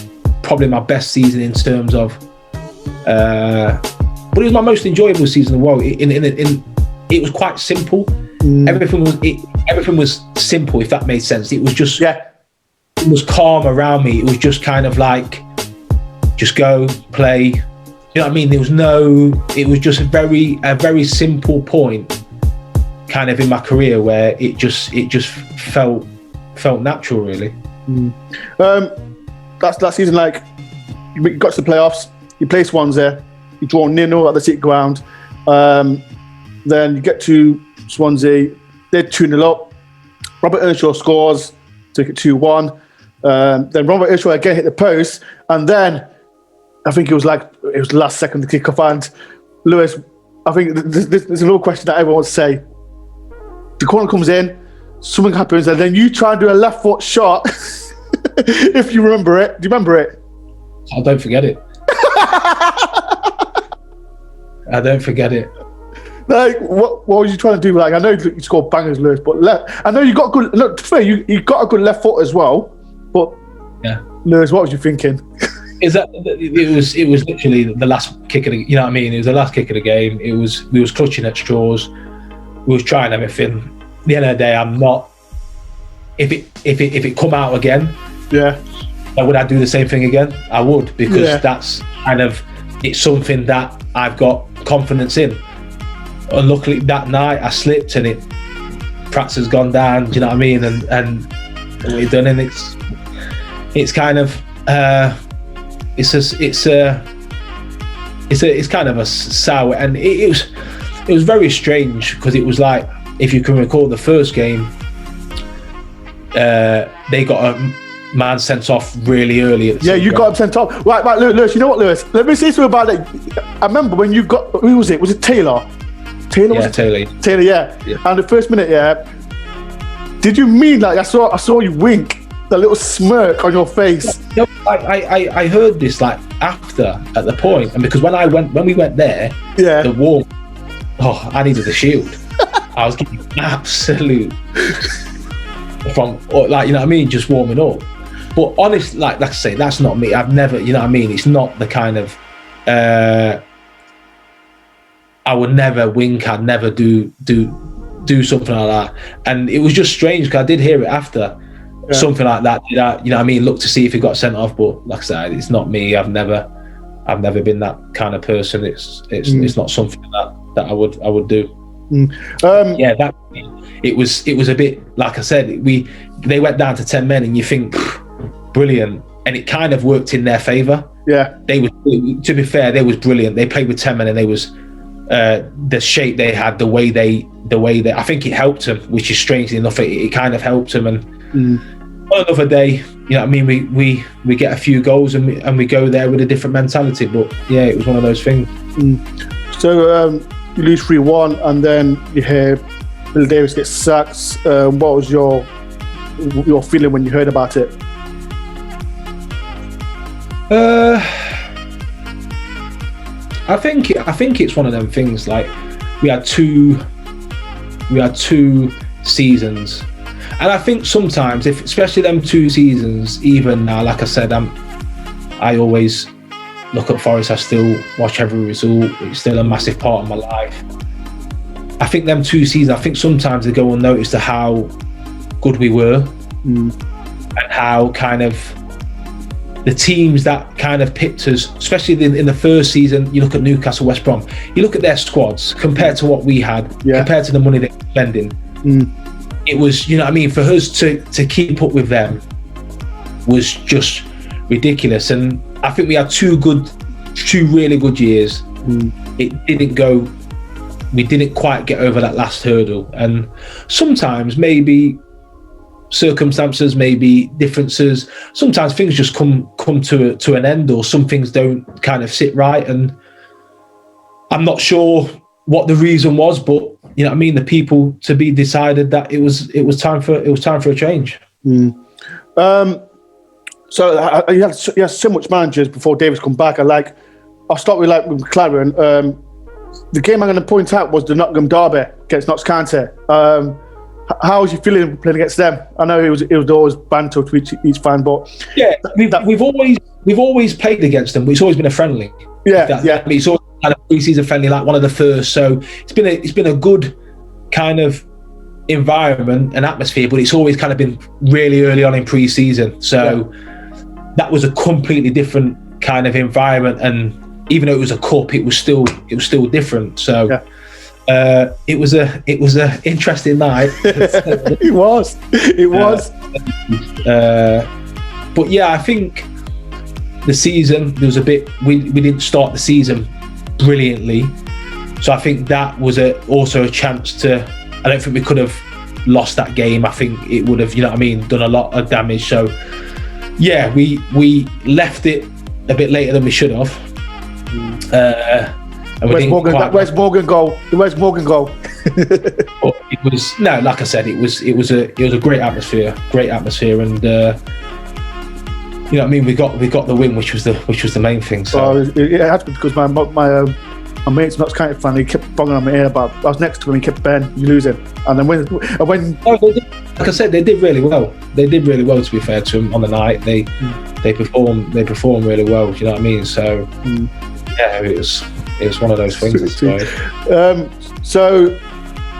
Probably my best season in terms of, but it was my most enjoyable season as well. It was quite simple. Everything was simple, if that made sense. It was just it was calm around me. It was just kind of like, just go play. You know what I mean? It was just a very simple point kind of in my career where it just felt natural, really. That season, like, you got to the playoffs, you play Swansea, you draw 0-0 at the City Ground, then you get to Swansea, they're 2-0 up, Robert Earnshaw scores, take it 2-1, then Robert Earnshaw again hit the post, and then I think it was the last second to kick off. And Lewis, I think there's a little question that everyone wants to say. The corner comes in, something happens, and then you try and do a left foot shot. If you remember it. Do you remember it? I don't forget it. I don't forget it. Like, what was you trying to do? Like, I know you scored bangers, Lewis, but I know you got good. Look, to be fair, you got a good left foot as well. But yeah, Lewis, what was you thinking? Is that it was literally the last kick of the, you know what I mean? It was the last kick of the game. We was clutching at straws. We was trying everything. At the end of the day, I'm not. If it come out again, yeah, would I do the same thing again? I would, because that's kind of, it's something that I've got confidence in. And luckily that night I slipped and Pratt's has gone down. Do you know what I mean? And we've done, and it's kind of it's kind of a sour, and it was very strange, because it was like, if you can recall the first game, they got a man sent off really early. You got him sent off. Right, Lewis, you know what, Lewis? Let me say something about it. I remember when you got, who was it? Was it Taylor? Taylor, yeah. And the first minute, did you mean, like, I saw you wink, the little smirk on your face? No, I heard this like after, at the point, and because when we went there, the warm, I needed the shield. I was getting absolute from, like, you know what I mean, just warming up. But honestly, like I say, that's not me. I've never, you know what I mean, it's not the kind of I would never wink, I'd never do something like that. And it was just strange, because I did hear it after, something like that. You know what I mean, look to see if he got sent off, but like I said, it's not me. I've never been that kind of person. It's not something that I would do. It was a bit, like I said, they went down to 10 men, and you think, brilliant, and it kind of worked in their favour. To be fair, they was brilliant. They played with 10 men, and they was the shape they had, the way they I think it helped them, which is strangely enough, it kind of helped them. And on another day, you know what I mean, we get a few goals, and we go there with a different mentality. But yeah, it was one of those things. So you lose 3-1, and then you hear Bill Davis gets sacked. What was your feeling when you heard about it? I think it's one of them things. Like, we had two seasons, and I think sometimes, especially them 2 seasons, even now, like I said, I always look at Forest. I still watch every result. It's still a massive part of my life. I think them 2 seasons, I think sometimes they go unnoticed to how good we were, and how kind of the teams that kind of picked us, especially in the first season. You look at Newcastle, West Brom, you look at their squads compared to what we had, compared to the money they were spending. It was, you know what I mean, for us to keep up with them was just ridiculous. And I think we had 2 really good years. It didn't go, we didn't quite get over that last hurdle. And sometimes maybe circumstances, maybe differences, sometimes things just come to an end, or some things don't kind of sit right. And I'm not sure what the reason was, but you know what I mean, the people to be decided that it was time for a change. So you had so much managers before Davis come back. I'll start with McLaren. The game I'm going to point out was the Nottingham derby against Notts County. How was you feeling playing against them? I know it was always banter to each fan, but we've always played against them. It's always been a friendly. It's always kind of pre-season friendly, like one of the first. So it's been a good kind of environment and atmosphere, but it's always kind of been really early on in pre-season. So that was a completely different kind of environment, and even though it was a cup, it was still different. So. It was a interesting night. It was. But yeah, I think the season, there was a bit, we didn't start the season brilliantly, so I think that was also a chance to, I don't think we could have lost that game. I think it would have, you know what I mean, done a lot of damage. So yeah, we left it a bit later than we should have. Where's Morgan goal? Where's Morgan goal? It was, no, like I said, it was a great atmosphere, and you know what I mean. We got the win, which was the main thing. So it had to be, because my mate's not kind of fan. He kept banging on my ear about. I was next to him. He kept Ben, you losing. And then when No, like I said, they did really well. They did really well. To be fair to them, on the night, they performed really well. Do you know what I mean? So yeah, it was one of those things. So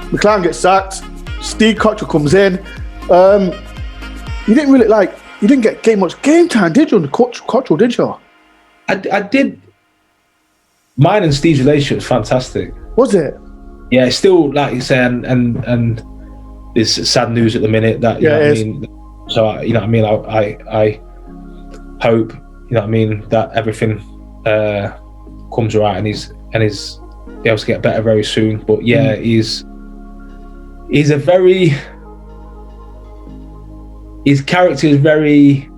McLaren gets sacked. Steve Cottrell comes in. You didn't get much game time, did you? On the Cottrell, did you? I did. Mine and Steve's relationship was fantastic. Was it? Yeah, it's still, like you say, and it's sad news at the minute that you know what I mean. So you know what I mean. I hope you know what I mean that everything comes right and he's able to get better very soon. But yeah, he's a very, his character is very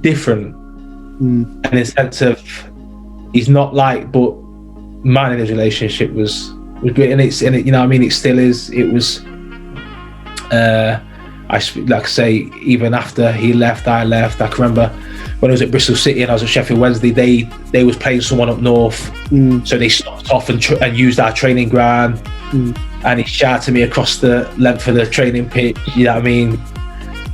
different in the sense of he's not like, but mine in his relationship was great, and it you know what I mean, it still is. It was like I say, even after he left, I left. I can remember when I was at Bristol City and I was at Sheffield Wednesday, they was playing someone up north, so they stopped off and used our training ground, and he shouted me across the length of the training pitch, you know what I mean,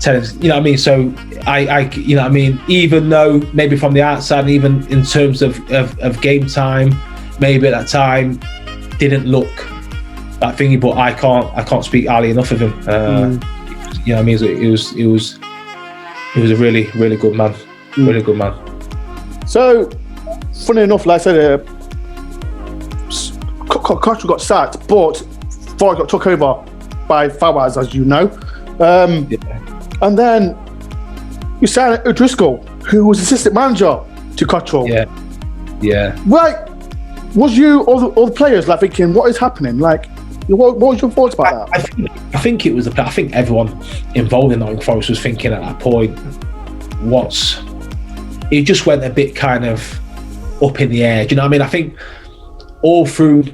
telling, you know what I mean. So I you know what I mean, even though maybe from the outside, and even in terms of game time, maybe at that time didn't look that thingy, but I can't speak highly enough of him. You know what I mean? It was a really, really good man. Really good man. So, funny enough, like I said, Cottrell got sacked, but Forest got took over by Fawaz, as you know. And then you signed O'Driscoll, who was assistant manager to Cottrell. Yeah. Right. Was you all the players like thinking, what is happening? Like, what was your thoughts about that? I think it was I think everyone involved in Nottingham Forest was thinking at that point, it just went a bit kind of up in the air. Do you know what I mean? I think all through,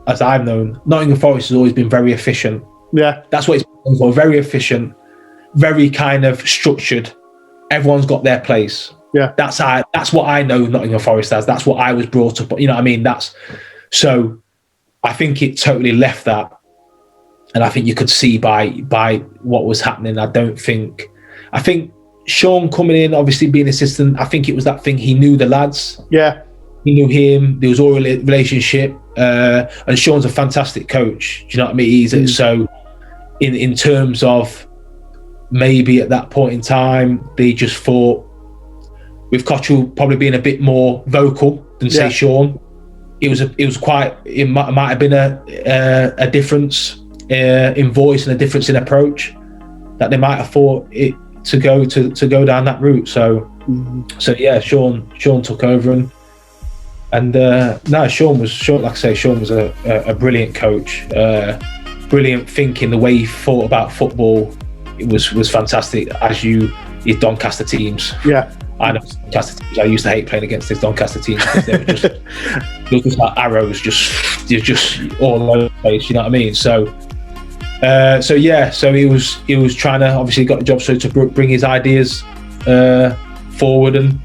as I've known, Nottingham Forest has always been very efficient. Yeah. That's what it's been for, very efficient, very kind of structured. Everyone's got their place. Yeah. That's what I know Nottingham Forest as. That's what I was brought up. You know what I mean? So I think it totally left that. And I think you could see by what was happening. I think Sean coming in, obviously being assistant, I think it was that thing. He knew the lads. Yeah. He knew him. There was all a relationship. And Sean's a fantastic coach. Do you know what I mean? So in terms of maybe at that point in time, they just thought, with Cottrell probably being a bit more vocal than say Sean, it might have been a difference in voice and a difference in approach that they might have thought it to go down that route. So yeah, Sean took over and Sean was a brilliant coach, brilliant thinking. The way he thought about football, it was fantastic. As his Doncaster teams. Yeah. I know Doncaster teams. I used to hate playing against these Doncaster teams because they were just like arrows, just all over the place. You know what I mean? So he was trying to, obviously got the job to bring his ideas forward and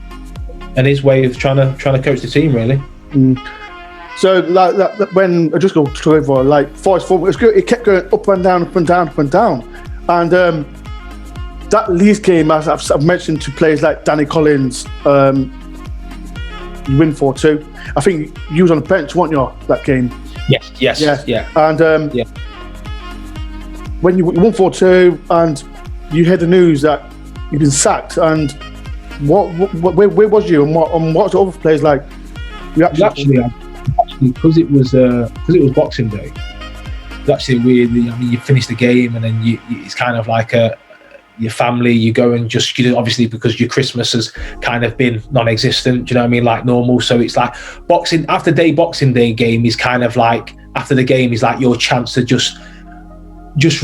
his way of trying to coach the team really. So like that when I just go to over like Forest forward, it kept going up and down, and that Leeds game, as I've mentioned to players like Danny Collins, you win 4-2. I think you was on the bench, weren't you, that game? Yes. And when you won 4-2 and you heard the news that you've been sacked, and where was you, and what's the other players like? Actually, because it was Boxing Day. It's actually weird. I mean, you finish the game and then it's kind of like your family, you go and just, obviously because your Christmas has kind of been non-existent, do you know what I mean, like normal. So it's like Boxing Day game is kind of like, after the game is like your chance to just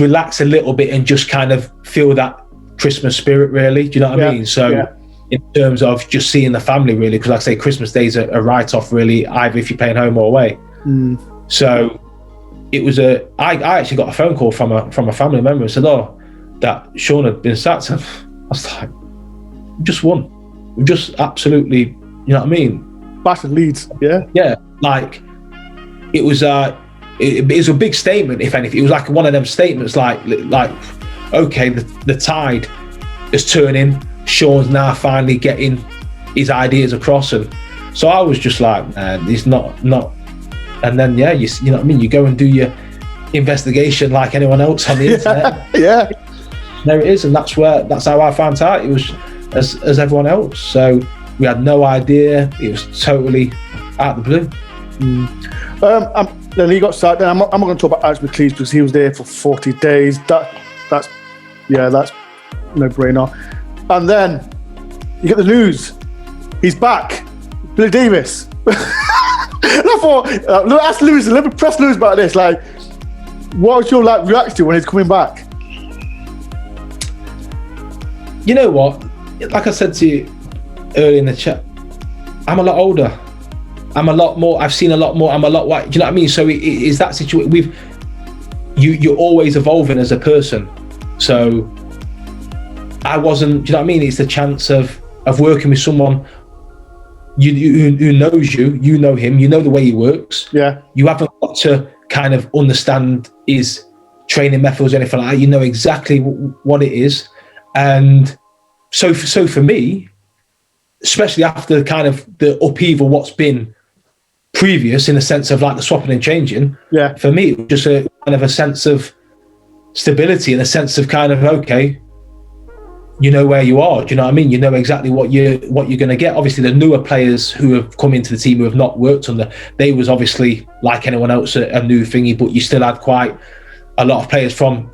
relax a little bit and just kind of feel that Christmas spirit really, do you know what I mean? So in terms of just seeing the family really, because like I say, Christmas Day is a write-off really, either if you're playing home or away. So it was I actually got a phone call from a family member and said, that Sean had been sacked. I was like, we just won. We just absolutely, you know what I mean? Bash Leeds, yeah. Yeah, like it was it was a big statement. If anything, it was like one of them statements, like okay, the tide is turning. Sean's now finally getting his ideas across, and so I was just like, man, he's not. And then you know what I mean. You go and do your investigation like anyone else on the internet. Yeah. There it is, and that's how I found out. It was as everyone else. So we had no idea. It was totally out of the blue. Then he got sacked. I'm not going to talk about Alex McLeish because he was there for 40 days. That's no brainer. And then you get the news. He's back. Billy Davies. I thought, ask Lewis, let me press Lewis about this. Like, what was your reaction when he's coming back? You know what? Like I said to you earlier in the chat, I'm a lot older. I'm a lot more. I've seen a lot more. I'm a lot white. Do you know what I mean? So it is that situation. You're always evolving as a person. So I wasn't. Do you know what I mean? It's the chance of working with someone who knows you. You know him. You know the way he works. Yeah. You haven't got to kind of understand his training methods or anything like that. You know exactly what it is. And so for me, especially after kind of the upheaval, what's been previous in the sense of like the swapping and changing, for me, it was just a kind of a sense of stability and a sense of kind of, okay, you know where you are. Do you know what I mean? You know exactly what you're going to get. Obviously, the newer players who have come into the team who have not worked under, they was obviously like anyone else a new thingy, but you still had quite a lot of players from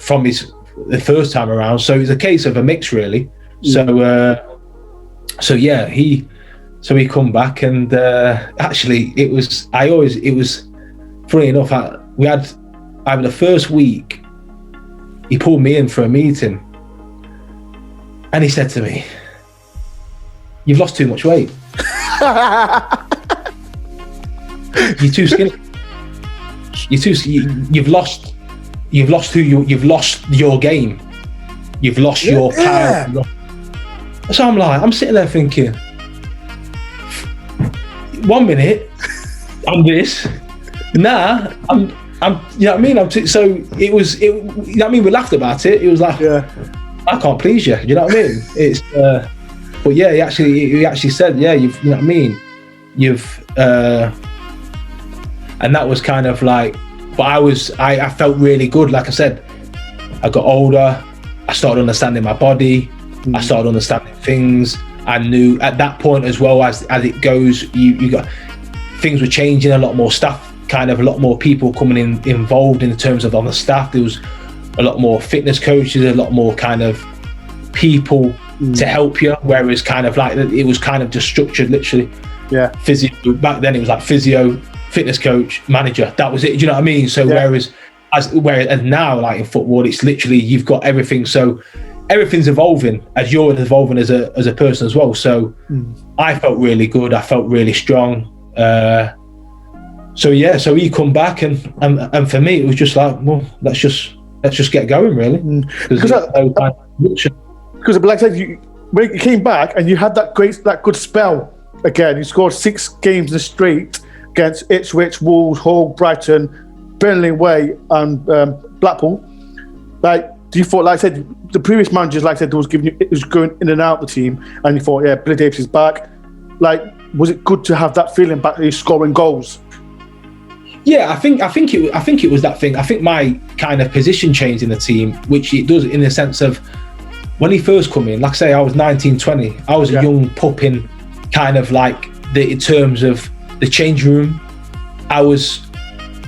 the first time around. So it was a case of a mix, really. So he come back, and actually it was funny enough. We had over the first week, he pulled me in for a meeting, and he said to me, "You've lost too much weight. You're too skinny. You've lost your game. You've lost your power." So I'm sitting there thinking, 1 minute I'm this, nah, I'm you know what I mean? So it was, you know what I mean? We laughed about it. It was like, I can't please you. You know what I mean? It's, but yeah, he actually said, yeah, you know what I mean? And that was kind of like, but I felt really good. Like I said, I got older. I started understanding my body. I started understanding things. I knew at that point as well, as it goes, you got things were changing. A lot more stuff, kind of a lot more people coming involved in terms of on the staff. There was a lot more fitness coaches, a lot more kind of people to help you. Whereas kind of like it was kind of just structured, literally. Yeah. Physio. Back then it was like physio, fitness coach, manager. That was it. Do you know what I mean? So whereas now, like in football, it's literally you've got everything. So everything's evolving as you're evolving as a person as well. So I felt really good. I felt really strong. So he come back and for me it was just like, well, let's just get going, really. Because like I said, when you came back and you had that good spell again. You scored 6 games in a straight against Ipswich, Wolves, Hull, Brighton, Burnley away, and Blackpool. Like, do you thought, like I said, the previous managers, like I said, it was going in and out of the team, and you thought, yeah, Billy Davies is back. Like, was it good to have that feeling back that he's scoring goals? Yeah, I think it was that thing. I think my kind of position changed in the team, which it does in the sense of when he first come in. Like I say, I was 19, 20. I was a young pup in kind of like in terms of the change room. I was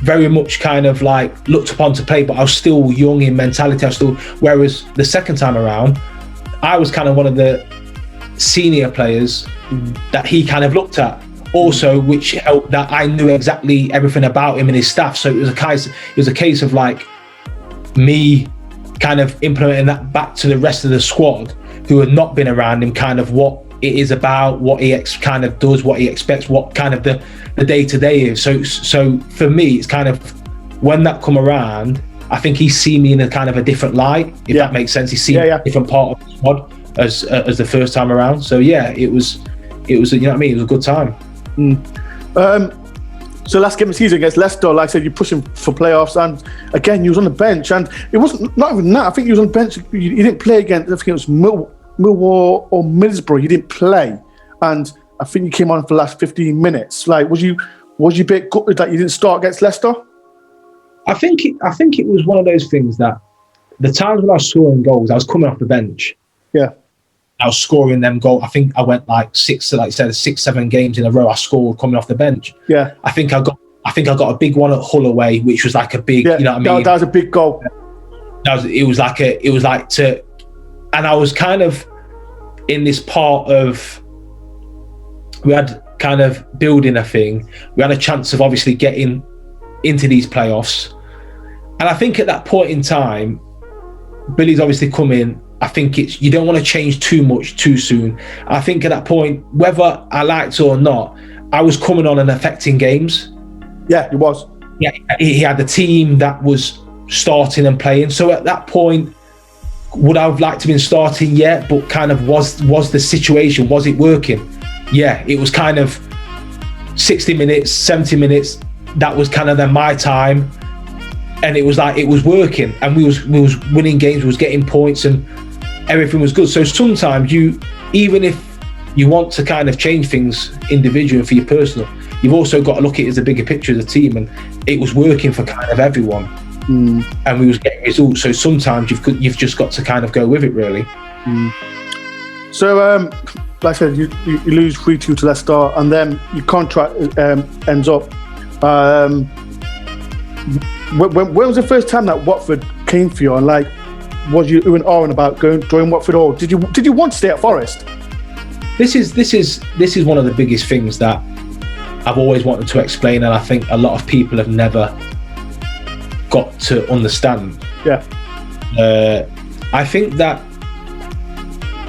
very much kind of like looked upon to play, but I was still young in mentality. Whereas the second time around, I was kind of one of the senior players that he kind of looked at. Also, which helped that I knew exactly everything about him and his staff. So it was a case of like me kind of implementing that back to the rest of the squad who had not been around him, kind of what it is about, what he kind of does, what he expects, what kind of the day-to-day is. So for me, it's kind of when that come around, I think he's seen me in a kind of a different light, if that makes sense. He's seen a different part of the squad as the first time around. So yeah, it was you know what I mean? It was a good time. So last game of the season against Leicester, like I said, you're pushing for playoffs, and again, you was on the bench, and it wasn't not even that. I think you was on the bench. You didn't play against. I think it was Millwall or Middlesbrough. You didn't play, and I think you came on for the last 15 minutes. Like, was you a bit gutted that you didn't start against Leicester? I think it was one of those things that the times when I was scoring goals, I was coming off the bench. Yeah. I was scoring them goals. I think I went like 6-7 games in a row. I scored coming off the bench. Yeah. I think I got a big one at Hull away, which was like a big, you know what I mean? That was a big goal. It was like and I was kind of in this part of, we had kind of building a thing. We had a chance of obviously getting into these playoffs. And I think at that point in time, Billy's obviously come in. I think you don't want to change too much too soon. I think at that point, whether I liked it or not, I was coming on and affecting games. Yeah, he was. Yeah, he had a team that was starting and playing. So at that point, would I have liked to have been starting? Yeah, but kind of was the situation, was it working? Yeah, it was kind of 60 minutes, 70 minutes. That was kind of then my time. And it was like, it was working, and we was winning games, we was getting points, and everything was good. So sometimes even if you want to kind of change things individually for your personal, you've also got to look at it as a bigger picture of the team, and it was working for kind of everyone. And we was getting results. So sometimes you've just got to kind of go with it, really. So, like I said, you lose 3-2 to Leicester, and then your contract ends up. When was the first time that Watford came for you, and like, was you and Aaron about joining Watford, or did you want to stay at Forest? This is one of the biggest things that I've always wanted to explain, and I think a lot of people have never got to understand. Yeah. I think that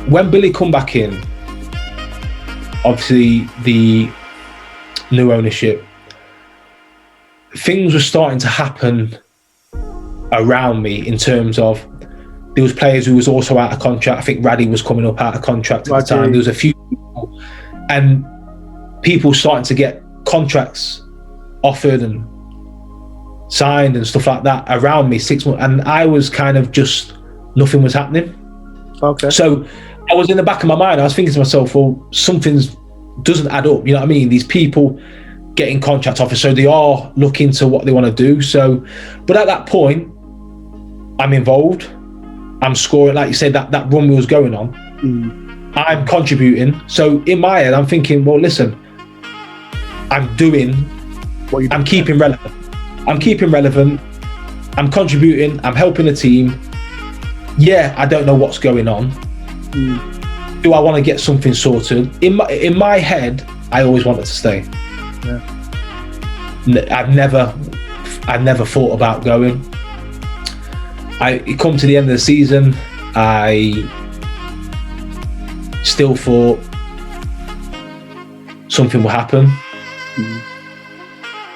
when Billy come back in, obviously the new ownership, things were starting to happen around me in terms of there was players who was also out of contract. I think Raddy was coming up out of contract at the time. There was a few people, and people starting to get contracts offered and signed and stuff like that around me 6 months, and I was kind of just, nothing was happening. Okay. So I was in the back of my mind, I was thinking to myself, well, something's doesn't add up, you know what I mean? These people getting contract offers, so they are looking to what they want to do. So, but at that point, I'm involved, I'm scoring, like you said, that run we was going on, I'm contributing. So in my head, I'm thinking, well, listen, I'm keeping relevant, I'm contributing, I'm helping the team. Yeah, I don't know what's going on. Do I want to get something sorted? In my head, I always wanted to stay. Yeah. I've never thought about going. It come to the end of the season, I still thought something will happen.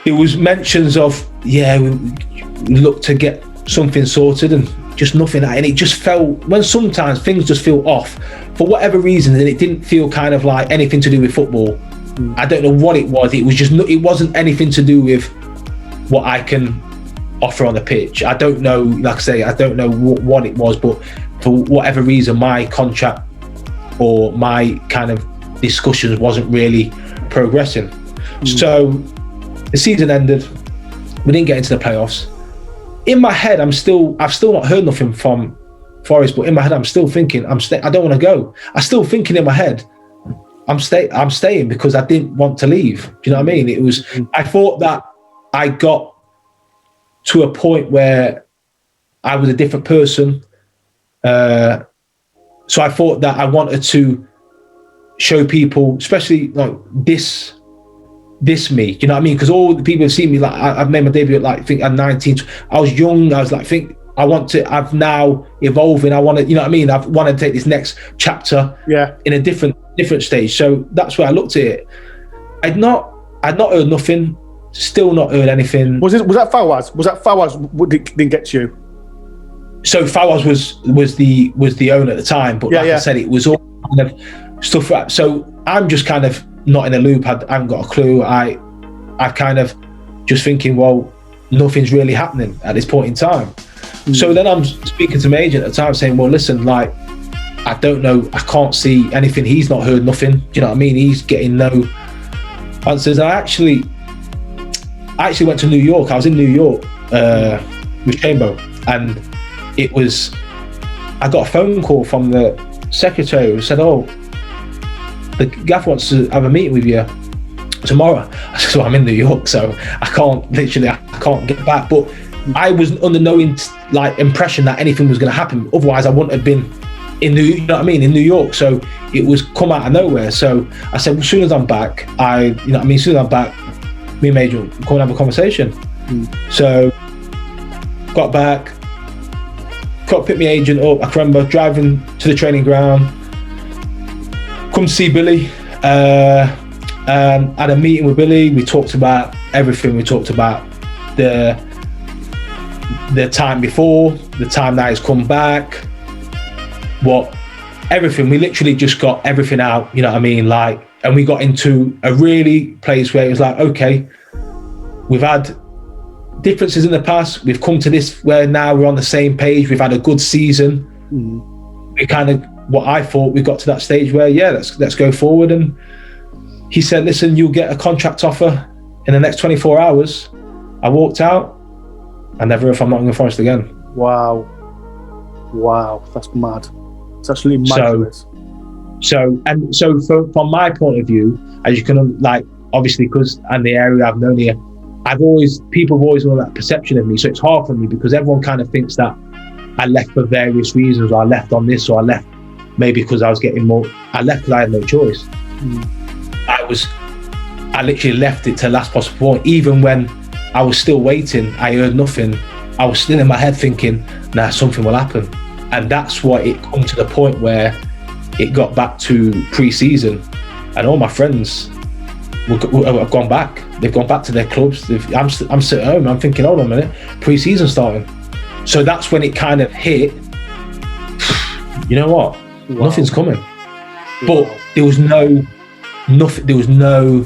It was mentions of, yeah, we look to get something sorted, and just nothing. And it just felt, when sometimes things just feel off for whatever reason, and it didn't feel kind of like anything to do with football. I don't know what it was. It was just, it wasn't anything to do with what I can offer on the pitch. I don't know, like I say, I don't know what it was, but for whatever reason, my contract or my kind of discussions wasn't really progressing. So the season ended, we didn't get into the playoffs. In my head, I've still not heard nothing from Forest, but in my head, I'm still thinking, I don't want to go. I'm still thinking in my head, I'm staying because I didn't want to leave. Do you know what I mean? It was, I thought that I got to a point where I was a different person. So I thought that I wanted to show people, especially like this me, do you know what I mean? Because all the people have seen me, like I've made my debut at like, I think at 19, I was young, I was like, I've now evolving, I want to, you know what I mean? I want to take this next chapter in a different stage. So that's where I looked at it. I'd not heard nothing, still not heard anything. Was that Fawaz? Was that Fawaz didn't get you? So Fawaz was the owner at the time, but I said, it was all kind of stuff. So I'm just kind of not in the loop. I haven't got a clue. I kind of just thinking, well, nothing's really happening at this point in time. So then I'm speaking to my agent at the time saying, well, listen, like, I don't know, I can't see anything. He's not heard nothing. Do you know what I mean? He's getting no answers. I actually went to New York. I was in New York with Chambo, and I got a phone call from the secretary who said, oh, the gaffer wants to have a meeting with you tomorrow. I said, well, I'm in New York, so I can't get back. But I was under no impression that anything was going to happen. Otherwise, I wouldn't have been in New York. So it was come out of nowhere. So I said, well, as soon as I'm back, as soon as I'm back, me and Major will come and have a conversation. So got back, got to pick my agent up. I remember driving to the training ground, come to see Billy, had a meeting with Billy. We talked about everything. We talked about the time before, the time that he's come back, everything. We literally just got everything out, you know what I mean? Like, and we got into a really place where it was like, okay, we've had differences in the past. We've come to this where now we're on the same page. We've had a good season. We kind of, what I thought, we got to that stage where, yeah, let's go forward. And he said, listen, you'll get a contract offer in the next 24 hours. I walked out. I never heard from Nottingham Forest again. Wow, that's mad. It's actually mad. So from my point of view, as you can, like, obviously, because I'm the area I've known here, people have always known that perception of me. So it's hard for me because everyone kind of thinks that I left for various reasons, or I left on this, or I left maybe because I was getting more. I left because I had no choice. I literally left it to the last possible point. Even when I was still waiting, I heard nothing. I was still in my head thinking, nah, something will happen. And that's what it come to the point where it got back to pre-season, and all my friends have gone back. They've gone back to their clubs. I'm sitting at home. I'm thinking, hold on a minute, pre-season starting. So that's when it kind of hit. You know what? Wow. Nothing's coming. But there was no nothing. There was no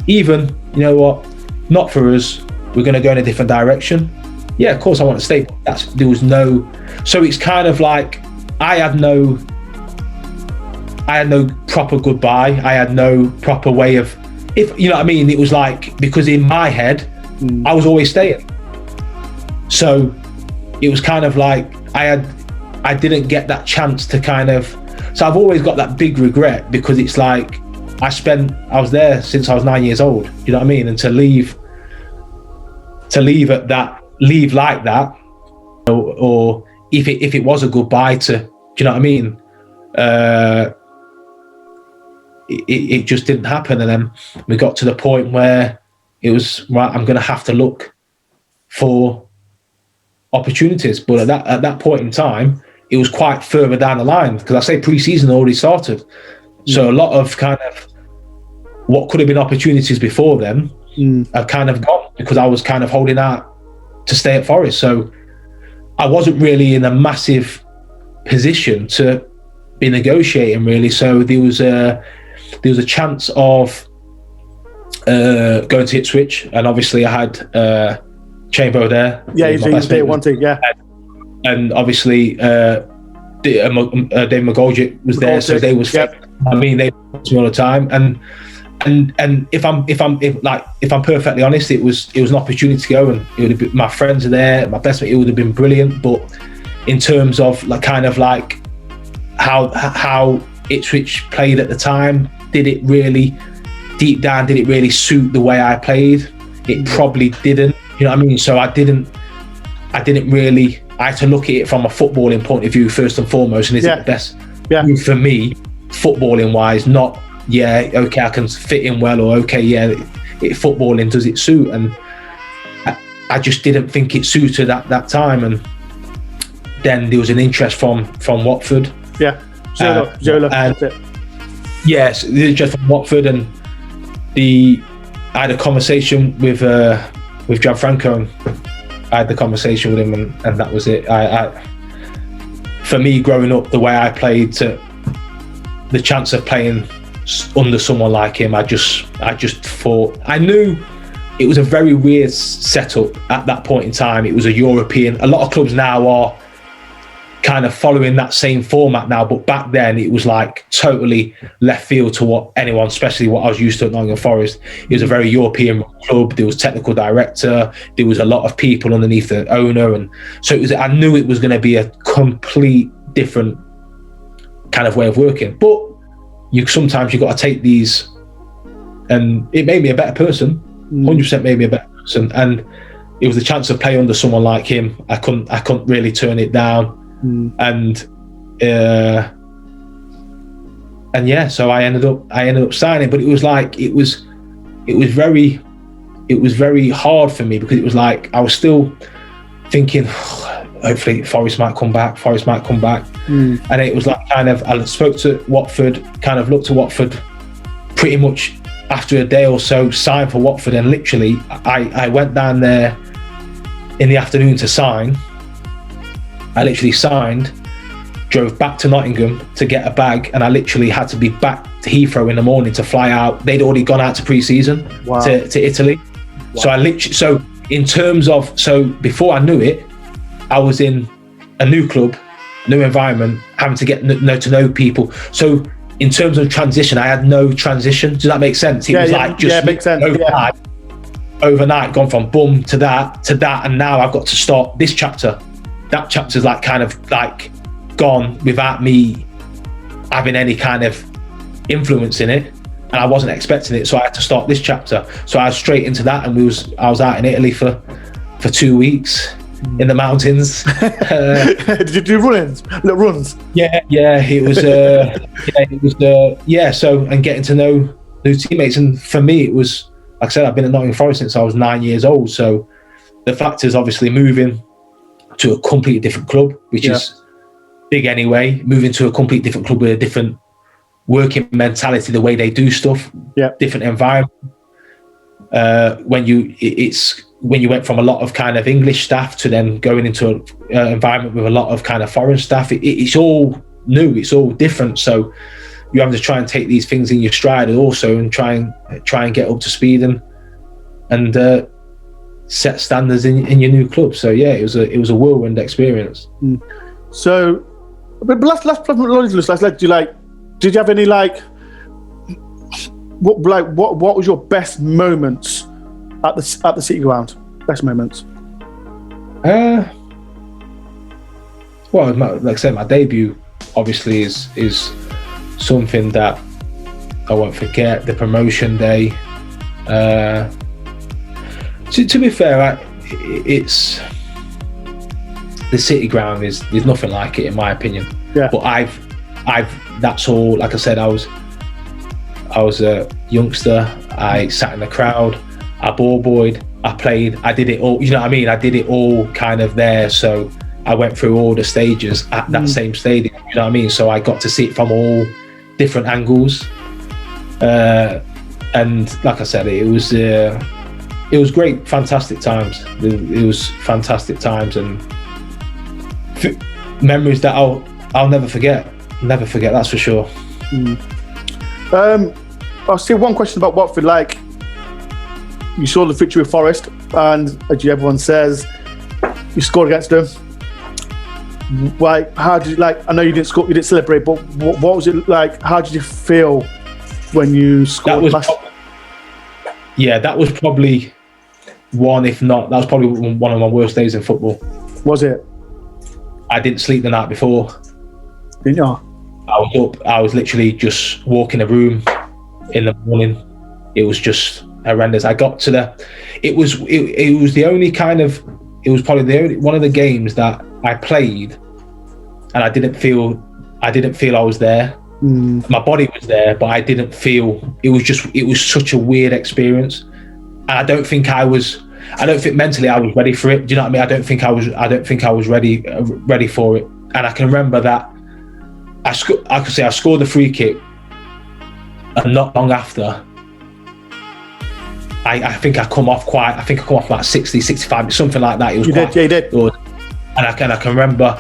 even. You know what? Not for us. We're going to go in a different direction. Yeah, of course I want to stay. There was no. So it's kind of like I had no proper goodbye. I had no proper way of, if you know what I mean. It was like, because in my head, I was always staying. So it was kind of like I didn't get that chance to kind of. So I've always got that big regret, because it's like I was there since I was 9 years old. You know what I mean? And to leave like that, or if it was a goodbye to, do you know what I mean? It just didn't happen. And then we got to the point where it was, right, I'm going to have to look for opportunities. But at that point in time, it was quite further down the line, because I say pre-season already started. So a lot of kind of what could have been opportunities before then have kind of gone, because I was kind of holding out to stay at Forest. So I wasn't really in a massive position to be negotiating, really. So there was a chance of going to Ipswich, and obviously I had Chambo there. Yeah, he's wanting, yeah. And obviously Dave Mcgugan was there, so they was. Yep. I mean, they talked to me all the time, and if I'm perfectly honest, it was an opportunity to go, and it would have been, my friends are there, my best mate, it would have been brilliant. But in terms of how Ipswich played at the time, did it really suit the way I played? It probably didn't. You know what I mean? So I didn't really. I had to look at it from a footballing point of view first and foremost, and is it the best for me, footballing wise? Not okay, I can fit in well, or okay, footballing, does it suit? And I just didn't think it suited at that time. And then there was an interest from Watford. Yeah, Zola. That's it. Yes, the interest from Watford, and I had a conversation with Gianfranco, and I had the conversation with him, and that was it. For me, growing up, the way I played, to the chance of playing under someone like him. I just thought, I knew it was a very weird setup at that point in time. It was a European. A lot of clubs now are kind of following that same format now, but back then it was like totally left field to what anyone, especially what I was used to at Nottingham Forest. It was a very European club. There was technical director, there was a lot of people underneath the owner, and so it was, I knew it was going to be a complete different kind of way of working. But sometimes you got to take these, and it made me a better person. 100% made me a better person, and it was the chance of playing under someone like him. I couldn't really turn it down. And yeah, so I ended up signing. But it was like it was very hard for me, because it was like I was still thinking, hopefully Forest might come back. And it was like, kind of, I spoke to Watford, kind of looked to Watford pretty much after a day or so, signed for Watford, and literally I went down there in the afternoon to sign. I literally signed, drove back to Nottingham to get a bag, and I literally had to be back to Heathrow in the morning to fly out. They'd already gone out to pre-season to Italy. Wow. So in terms of, before I knew it, I was in a new club, new environment, having to get to know people. So in terms of transition, I had no transition. Does that make sense? It was like just makes sense. Overnight, gone from boom to that, and now I've got to start this chapter. That chapter's like kind of like gone without me having any kind of influence in it, and I wasn't expecting it, so I had to start this chapter. So I was straight into that, and I was out in Italy for 2 weeks in the mountains. Did you do little runs? Yeah, it was so, and getting to know new teammates. And for me, it was, like I said, I've been at Nottingham Forest since I was 9 years old, so the fact is obviously moving to a completely different club, which is big anyway, moving to a completely different club with a different working mentality, the way they do stuff, different environment. When you went from a lot of kind of English staff to then going into an environment with a lot of kind of foreign staff, it's all new, it's all different. So you have to try and take these things in your stride also, and try and get up to speed and set standards in your new club. So yeah, it was a whirlwind experience. So, but last did you have any what was your best moments at the City Ground? Best moments? Well, like I said, my debut obviously is something that I won't forget. The promotion day. To be fair, it's the City Ground. There's nothing like it in my opinion. Yeah. But that's all. Like I said, I was a youngster. I sat in the crowd. I ball boyed. I played. I did it all. You know what I mean? I did it all kind of there. So I went through all the stages at that same stadium. You know what I mean? So I got to see it from all different angles. And like I said, it was great, fantastic times. It was fantastic times, and memories that I'll never forget. Never forget, that's for sure. I'll say one question about Watford. Like, you saw the victory with Forest, and as everyone says, you scored against them. Like, how did you, I know you didn't score, you didn't celebrate, but what was it like? How did you feel when you scored? That was probably that was probably one of my worst days in football. Was it? I didn't sleep the night before. Didn't you? I was up. I was literally just walking a room in the morning. It was just horrendous. I got to it was the only kind of, it was probably one of the games that I played and I didn't feel I was there. My body was there, but I didn't feel, it was such a weird experience. And I don't think mentally I was ready for it. Do you know what I mean? I don't think I was ready for it. And I can remember that I scored the free kick, and not long after, I think I come off like 60, 65, something like that. It was you did. And I can remember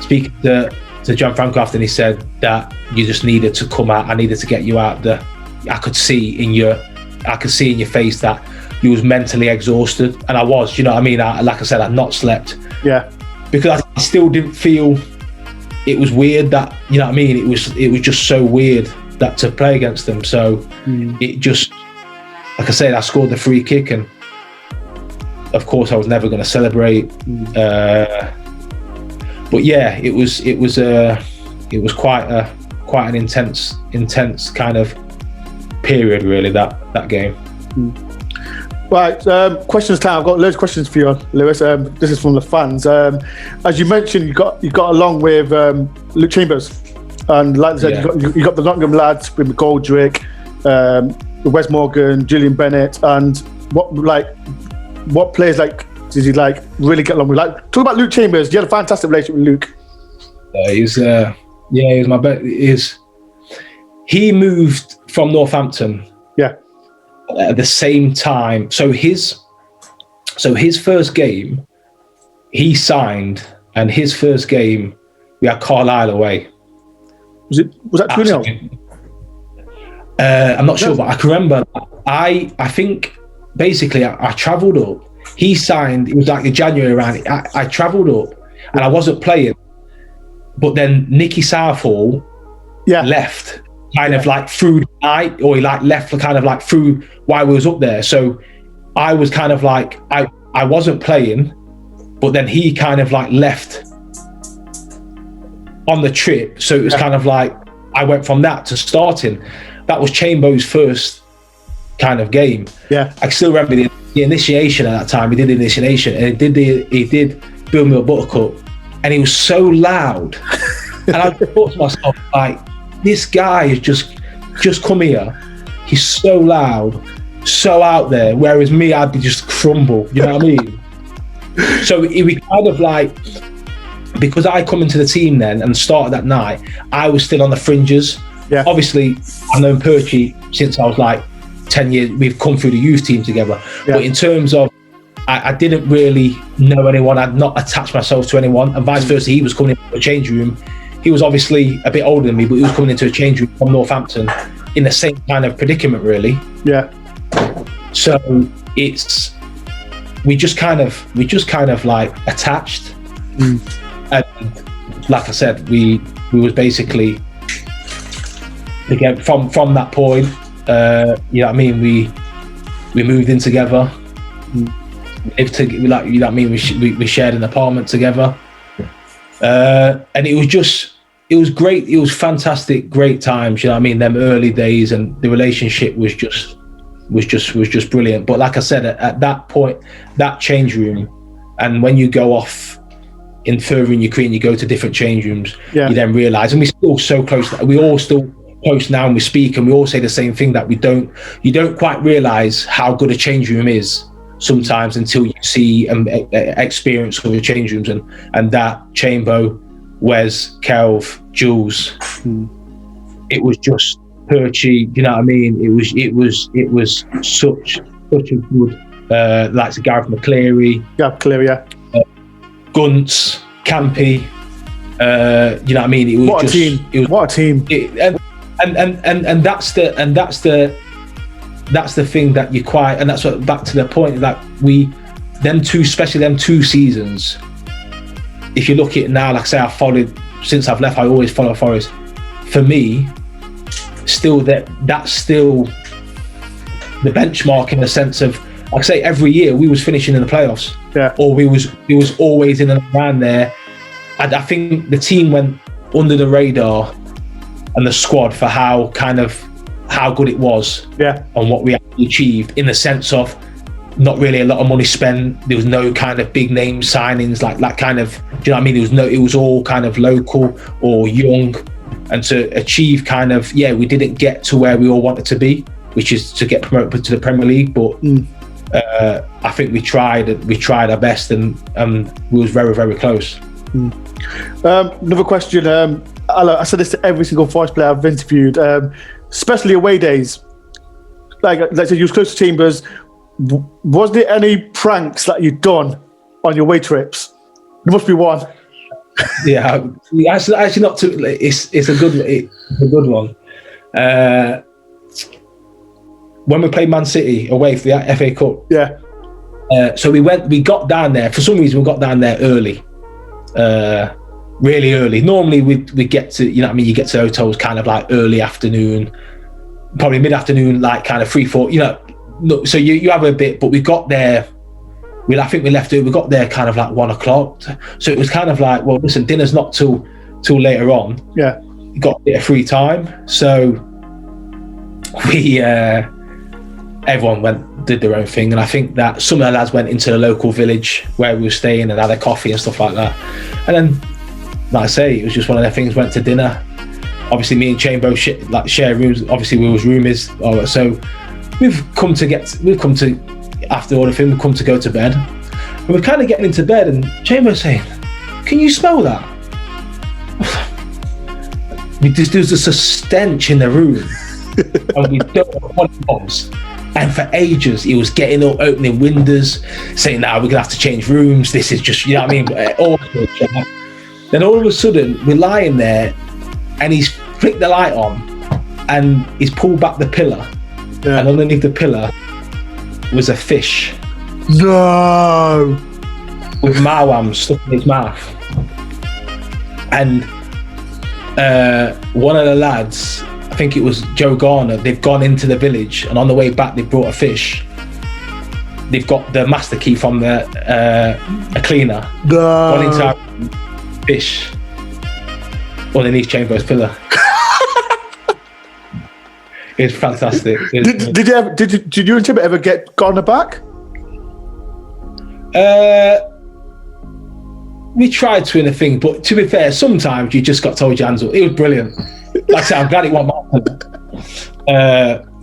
speaking to Gianfranco after, and he said that you just needed to come out. I needed to get you out there. I could see in your face that you was mentally exhausted, and I was. You know what I mean? Like I said, I'd not slept. Yeah. Because I still didn't feel. It was weird that, you know what I mean. It was just so weird that to play against them. So it just, like I said, I scored the free kick, and of course I was never going to celebrate. But yeah, it was quite an intense kind of period, really, that game. Right, questions time. I've got loads of questions for you, Lewis. This is from the fans. As you mentioned, you got along with Luke Chambers, and like I said, you got the Nottingham lads with McGoldrick, Wes Morgan, Julian Bennett, and what players did you really get along with? Talk about Luke Chambers. You had a fantastic relationship with Luke. He was my best. He moved from Northampton. Yeah. At the same time, so his first game, he signed, and his first game we had Carlisle away. Was that 2-0? I'm not sure, but I can remember. I think basically I travelled up. He signed. It was like the January round. I travelled up, and I wasn't playing. But then Nicky Southall left. Kind of through the night, or he left kind of through while we was up there. So I was kind of I wasn't playing, but then he kind of left on the trip. So it was kind of I went from that to starting. That was Chambo's first kind of game. Yeah, I still remember the initiation at that time. He did the initiation, and he did build me a buttercup, and he was so loud, and I thought to myself this guy is just come here. He's so loud, so out there. Whereas me, I'd be just crumble. You know what I mean? So it was kind of because I come into the team then and started that night, I was still on the fringes. Yeah. Obviously, I've known Perchy since I was 10 years. We've come through the youth team together. Yeah. But in terms of, I didn't really know anyone. I'd not attached myself to anyone, and vice versa. He was coming into the change room. He was obviously a bit older than me, but he was coming into a change room from Northampton in the same kind of predicament, really. Yeah. So we just kind of attached, and like I said, we was basically again from that point. You know what I mean? We moved in together. Lived together, you know what I mean? We shared an apartment together. And it was great. It was fantastic, great times. You know what I mean? Them early days, and the relationship was just brilliant. But like I said, at that point, that change room, and when you go off further in your career and you go to different change rooms, you then realise, and we're still so close. We all still close now, and we speak, and we all say the same thing, that you don't quite realise how good a change room is sometimes until you see and experience other change rooms, and that Chambo, Wes, Kelv, Jules, it was just Perchy. You know what I mean? It was such a good like Gareth McCleary, Gunts, Campy. You know what I mean? It was what a team! What a team! And that's the thing that you quite, and that's what, back to the point that especially them 2 seasons, if you look at it now, like I say, I've followed since I've left. I always follow Forest. For me, still that's still the benchmark, in the sense of, like I say, every year we was finishing in the playoffs, or we was always in and around there. And I think the team went under the radar, and the squad, for how good it was, and what we actually achieved, in the sense of not really a lot of money spent. There was no kind of big name signings, like that kind of, do you know what I mean? It was all kind of local or young, and to achieve kind of, we didn't get to where we all wanted to be, which is to get promoted to the Premier League, but I think we tried our best, and we was very, very close. Another question. I said this to every single Forest player I've interviewed, especially away days. Like I said, you was close to Chambers. Was there any pranks that you'd done on your away trips? There must be one. Yeah, actually not too. It's a good one. When we played Man City away for the FA Cup. Yeah. So we got down there. For some reason, we got down there early, really early. Normally, we get to, you know what I mean, you get to hotels kind of like early afternoon, probably mid-afternoon, like kind of 3-4, you know. So you have a bit, but we got there. I think we left it. We got there kind of like 1 o'clock. So it was kind of like, well, listen, dinner's not till later on. Yeah. Got a bit of free time, so we everyone did their own thing, and I think that some of the lads went into the local village where we were staying and had a coffee and stuff like that. And then, like I say, it was just one of their things. Went to dinner. Obviously, me and Chambo share rooms. Obviously, we was roomies. So we've come to after all the thing. We've come to go to bed, and we're kind of getting into bed, and Chambo's saying, "Can you smell that?" There's just a stench in the room, and we don't know what it was. And for ages, he was getting up, opening windows, saying, "Now we're gonna have to change rooms. This is just, you know what I mean?" Then all of a sudden, we're lying there, and he's flicked the light on, and he's pulled back the pillar, and underneath the pillar was a fish. No. With marwams stuck in his mouth, and one of the lads, I think it was Joe Garner, they've gone into the village, and on the way back they brought a fish. They've got the master key from a cleaner. No. Gone into our fish underneath Chamber's pillar. It's fantastic. Did you and Tim ever get Garner back? We tried to in a thing, but to be fair, sometimes you just got told your hands up. It was brilliant. Like I said, I'm glad it went my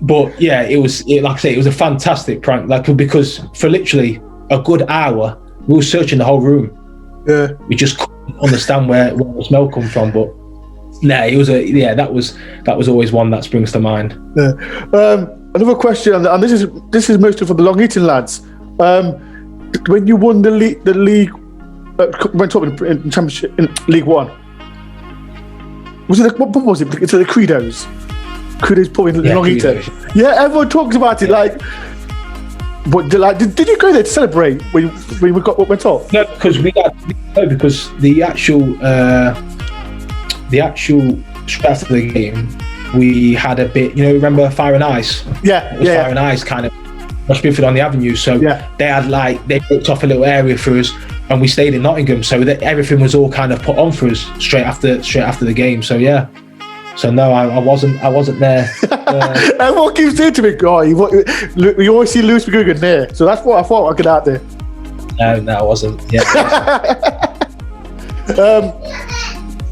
but yeah, it was a fantastic prank. Like, because for literally a good hour, we were searching the whole room. Yeah. We just couldn't understand where the smell come from. But nah, that was always one that springs to mind. Yeah. Another question, and this is mostly for the Long Eaton lads. When you won the league, went up in Championship in League One. Was it what was it? It's the Credos. Credos put in Long Eaton. Yeah, everyone talks about it. Like, but did you go there to celebrate when we went off? No, because because the actual stress of the game, we had a bit. You know, remember Fire and Ice? Yeah, Fire and Ice kind of Spifford on the avenue. So they had they booked off a little area for us. And we stayed in Nottingham, so that everything was all kind of put on for us straight after the game. So yeah, so no, I wasn't there. Everyone keeps saying to me, "Oh, you always see Lewis Mcgugan there." So that's what I thought I'd get out there. No, I wasn't. Yeah.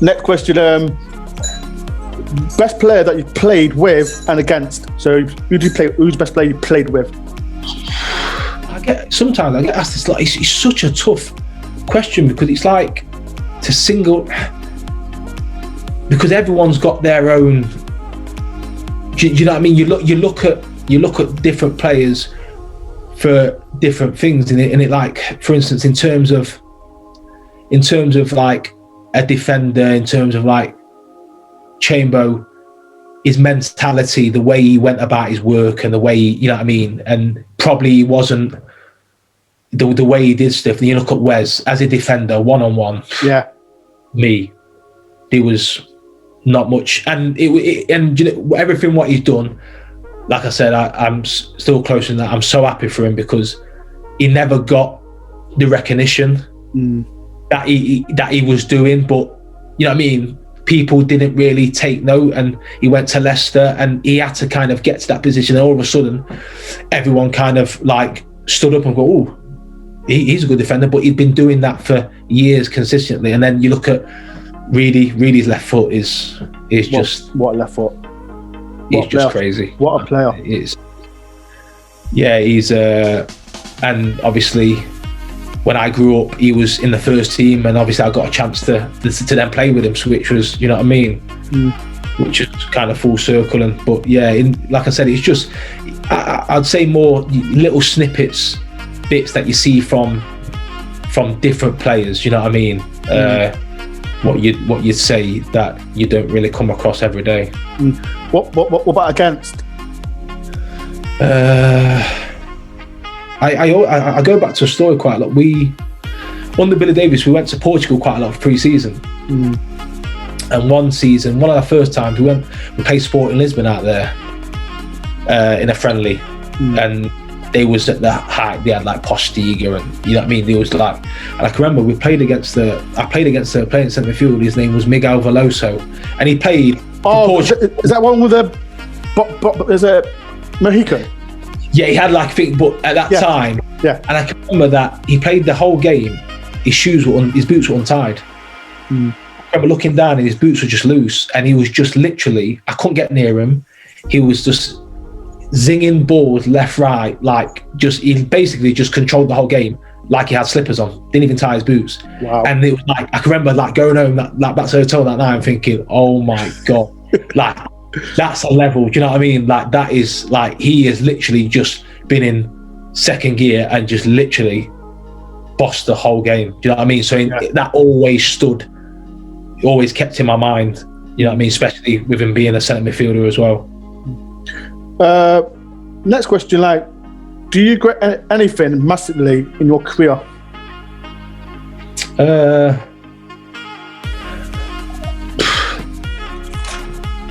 Next question: best player that you played with and against. So who's the best player you played with? Sometimes I get asked this. Like, it's such a tough question, because it's like to single, because everyone's got their own. Do you know what I mean? You look at different players for different things, and it like, for instance, in terms of like a defender, in terms of like Chambo, his mentality, the way he went about his work, and the way you know what I mean, and probably he wasn't. The way he did stuff, and you look at Wes as a defender, one-on-one. Yeah, there was not much, and and you know, everything what he's done. Like I said, I'm still close in that. I'm so happy for him, because he never got the recognition that he was doing. But you know what I mean. People didn't really take note, and he went to Leicester, and he had to kind of get to that position. And all of a sudden, everyone kind of like stood up and go, "Oh, he's a good defender," but he'd been doing that for years consistently. And then you look at Reedy's left foot is just what left foot. He's just crazy. What a player! He's and obviously when I grew up, he was in the first team, and obviously I got a chance to then play with him, which was, you know what I mean, which is kind of full circle. And but yeah, like I said, it's just I'd say more little bits that you see from different players, you know what I mean. what you'd say that you don't really come across every day. What about against? I go back to a story quite a lot. Under Billy Davies, we went to Portugal quite a lot for pre-season. And one season, one of our first times, we played Sporting Lisbon out there in a friendly, and they was at the height. They had like Postiga, and you know what I mean. They was like, and I can remember I played against a player in centre midfield. His name was Miguel Veloso, and he played. Is that one with a? There's a Mexico. Yeah, he had like but at that time, and I can remember that he played the whole game. His boots were untied. I remember looking down and his boots were just loose, and he was just literally, I couldn't get near him. He was just zinging balls left, right, he basically just controlled the whole game like he had slippers on, didn't even tie his boots. Wow. And it was like, I can remember like going home back to the hotel that night and thinking, oh my God, like that's a level, do you know what I mean? Like that is like, he has literally just been in second gear and just literally bossed the whole game, do you know what I mean? So that always kept in my mind, you know what I mean, especially with him being a centre midfielder as well. Next question, do you regret anything massively in your career?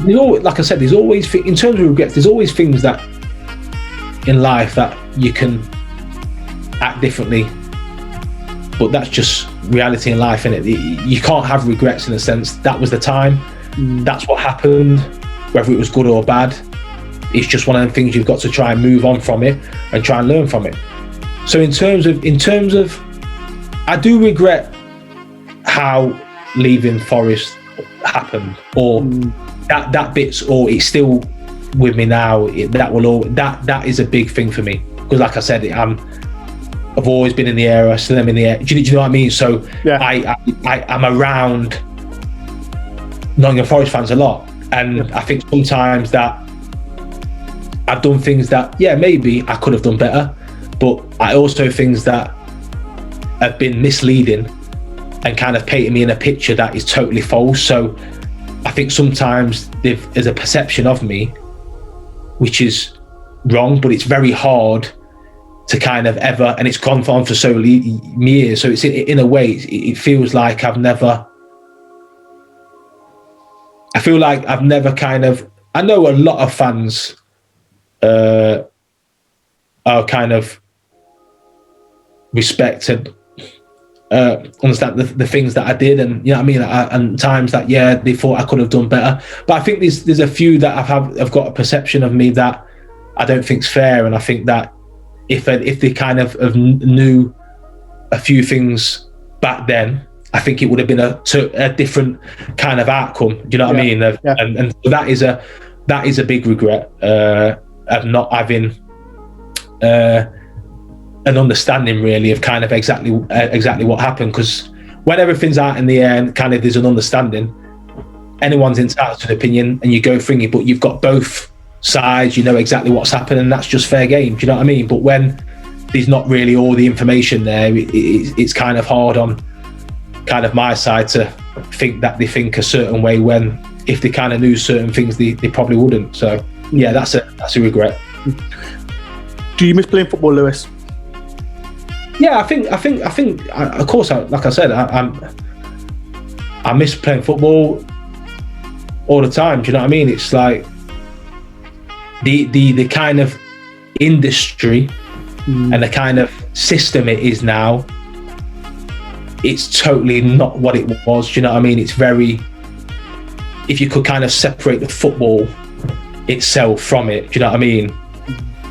Like I said, there's always, in terms of regrets, there's always things that in life that you can act differently, but that's just reality in life, innit? You can't have regrets in a sense. That was the time, that's what happened, whether it was good or bad. It's just one of the things you've got to try and move on from it and try and learn from it. So in terms of, I do regret how leaving Forest happened, or that bit's, or it's still with me now. That is a big thing for me, because like I said, I've always been in the air. I still am in the air. Do you know what I mean? So I'm around Nottingham Forest fans a lot, and I think sometimes that I've done things that, maybe I could have done better, but I also things that have been misleading and kind of painting me in a picture that is totally false. So I think sometimes there's a perception of me which is wrong, but it's very hard to kind of ever, and it's gone on for so many years. So it's in a way, it feels like I feel like I've never kind of, I know a lot of fans are kind of respected, understand the things that I did, and you know what I mean, and times that they thought I could have done better. But I think there's a few that have got a perception of me that I don't think's fair, and I think that if they kind of knew a few things back then, I think it would have been a different kind of outcome. Do you know what I mean? And that is a big regret of not having an understanding really of kind of exactly what happened. Because when everything's out in the air and kind of there's an understanding, anyone's entitled to an opinion, and you go through it, but you've got both sides, you know exactly what's happened, and that's just fair game. Do you know what I mean? But when there's not really all the information there, it's kind of hard on kind of my side to think that they think a certain way, when if they kind of knew certain things, they probably wouldn't. So yeah, that's a regret. Do you miss playing football, Lewis? Yeah, I think of course, like I said, I miss playing football all the time. Do you know what I mean? It's like the kind of industry and the kind of system it is now, it's totally not what it was. Do you know what I mean? It's very, if you could kind of separate the football itself from it, do you know what I mean?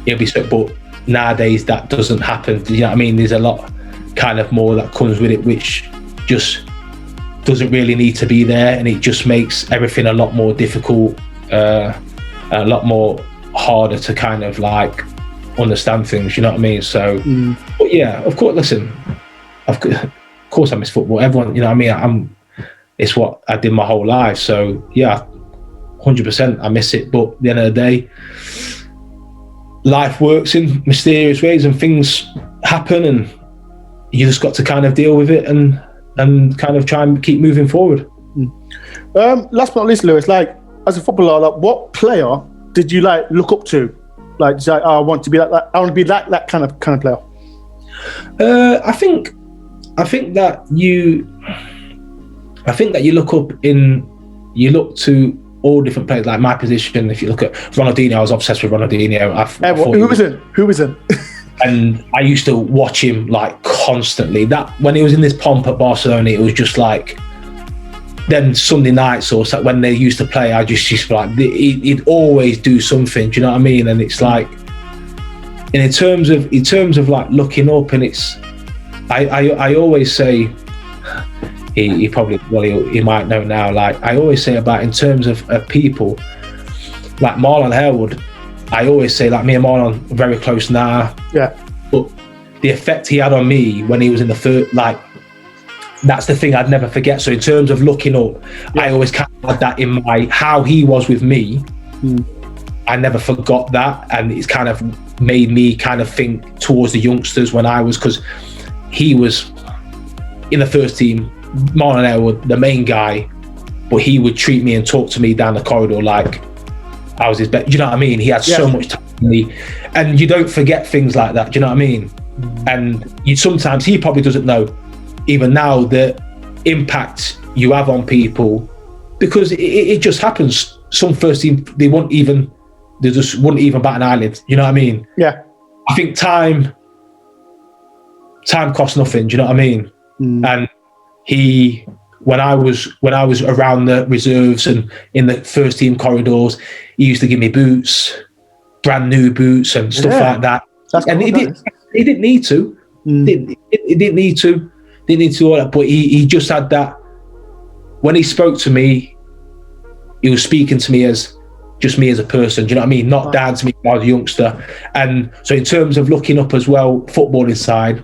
It'll be so, but nowadays that doesn't happen. Do you know what I mean? There's a lot kind of more that comes with it, which just doesn't really need to be there, and it just makes everything a lot more difficult, a lot more harder to kind of like understand things, you know what I mean? So but yeah, of course, listen, of course I miss football. Everyone, you know what I mean, it's what I did my whole life, so yeah, 100% I miss it. But at the end of the day, life works in mysterious ways, and things happen, and you just got to kind of deal with it and and kind of try and keep moving forward. Last but not least, Lewis, like as a footballer, like what player did you like look up to? Like, just like, oh, I want to be like that. I want to be that kind of player. I think that you look to all different players. Like my position, if you look at Ronaldinho, I was obsessed with Ronaldinho. Who isn't? And I used to watch him like constantly. That when he was in this pomp at Barcelona, it was just like. Then Sunday nights or when they used to play, I just used to be like, he'd always do something. Do you know what I mean? And it's like, and in terms of like looking up, and it's, I always say, he probably, well, he might know now. Like I always say about in terms of people, like Marlon Harewood. I always say like me and Marlon are very close now. Yeah. But the effect he had on me when he was in the third, like. That's the thing I'd never forget. So in terms of looking up, I always kind of had that in my, how he was with me. I never forgot that. And it's kind of made me kind of think towards the youngsters when I was, because he was in the first team, Marlon Harewood, the main guy, but he would treat me and talk to me down the corridor like I was his best. You know what I mean? He had so much time for me. And you don't forget things like that. Do you know what I mean? And sometimes he probably doesn't know even now the impact you have on people, because it just happens. Some first team, they just wouldn't even bat an eyelid. You know what I mean? Yeah. I think time costs nothing. Do you know what I mean? And when I was around the reserves and in the first team corridors, he used to give me boots, brand new boots and stuff like that. And he didn't need to. He didn't need to. Didn't need to do all that, but he just had that. When he spoke to me, he was speaking to me as just me as a person. Do you know what I mean? Not down to me as a youngster. And so, in terms of looking up as well, footballing side,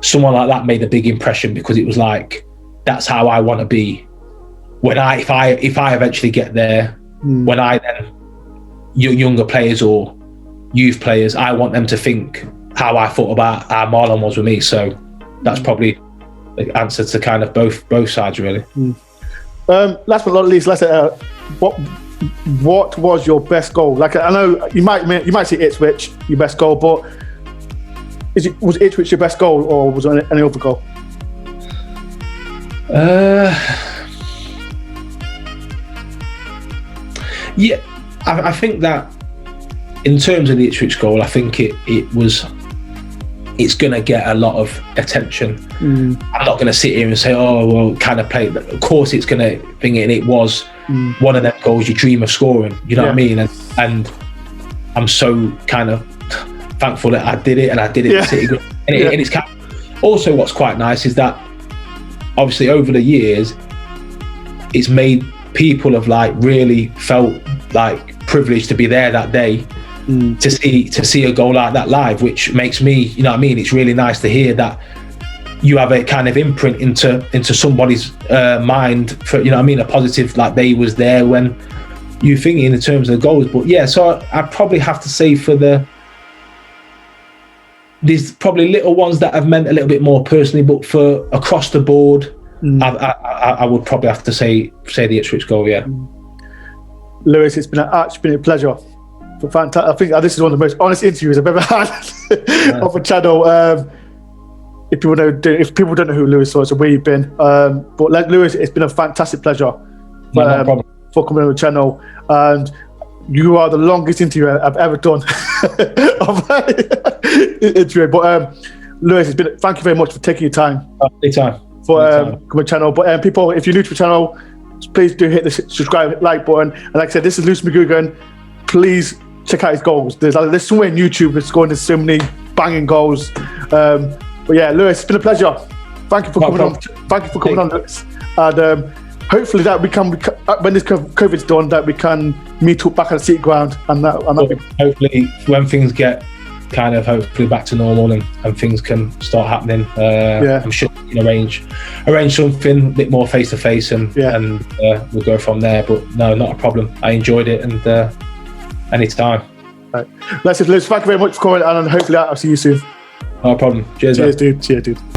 someone like that made a big impression, because it was like, that's how I want to be. When if I eventually get there, when I then younger players or youth players, I want them to think how I thought about how Marlon was with me. So. That's probably the answer to kind of both sides, really. Last but not least, let's say, what was your best goal? Like I know you might say Ipswich your best goal, but was Ipswich your best goal, or was there any other goal? Yeah, I think that in terms of the Ipswich goal, I think it's going to get a lot of attention. I'm not going to sit here and say, oh, well, kind of play. Of course, it's going to bring it, and it was one of them goals you dream of scoring. You know what I mean? And I'm so kind of thankful that I did it, and I did it. And it's kind of, also what's quite nice is that obviously over the years, it's made people have like really felt like privileged to be there that day. To see a goal like that live, which makes me, you know what I mean, it's really nice to hear that you have a kind of imprint into somebody's mind for, you know what I mean, a positive, like they was there when you thinking in terms of the goals. But yeah, so I probably have to say there's probably little ones that have meant a little bit more personally, but for across the board, I would probably have to say the Ipswich goal. Yeah. Lewis, it's been a pleasure. Fantastic. I think this is one of the most honest interviews I've ever had of a channel. If people don't know who Lewis was, where you've been, but like Lewis, it's been a fantastic pleasure for coming on the channel, and you are the longest interview I've ever done. Interview, but Lewis, thank you very much for taking your time. Anytime. For coming on the channel, but people, if you're new to the channel, please do hit the subscribe, like button, and like I said, this is Lewis Mcgugan. Please check out his goals. There's somewhere in YouTube that's scoring so many banging goals. But yeah, Lewis, it's been a pleasure. Thank you for coming on. Thank you for coming on, Lewis. And hopefully that we can, when this COVID's done, that we can meet up back at the seat ground. And hopefully when things get kind of hopefully back to normal and things can start happening, I'm sure we can arrange something a bit more face to face, and we'll go from there. But no, not a problem. I enjoyed it, and anytime. Right. Lewis, thank you very much for coming, and hopefully I'll see you soon. No problem. Cheers, dude. Cheers, dude.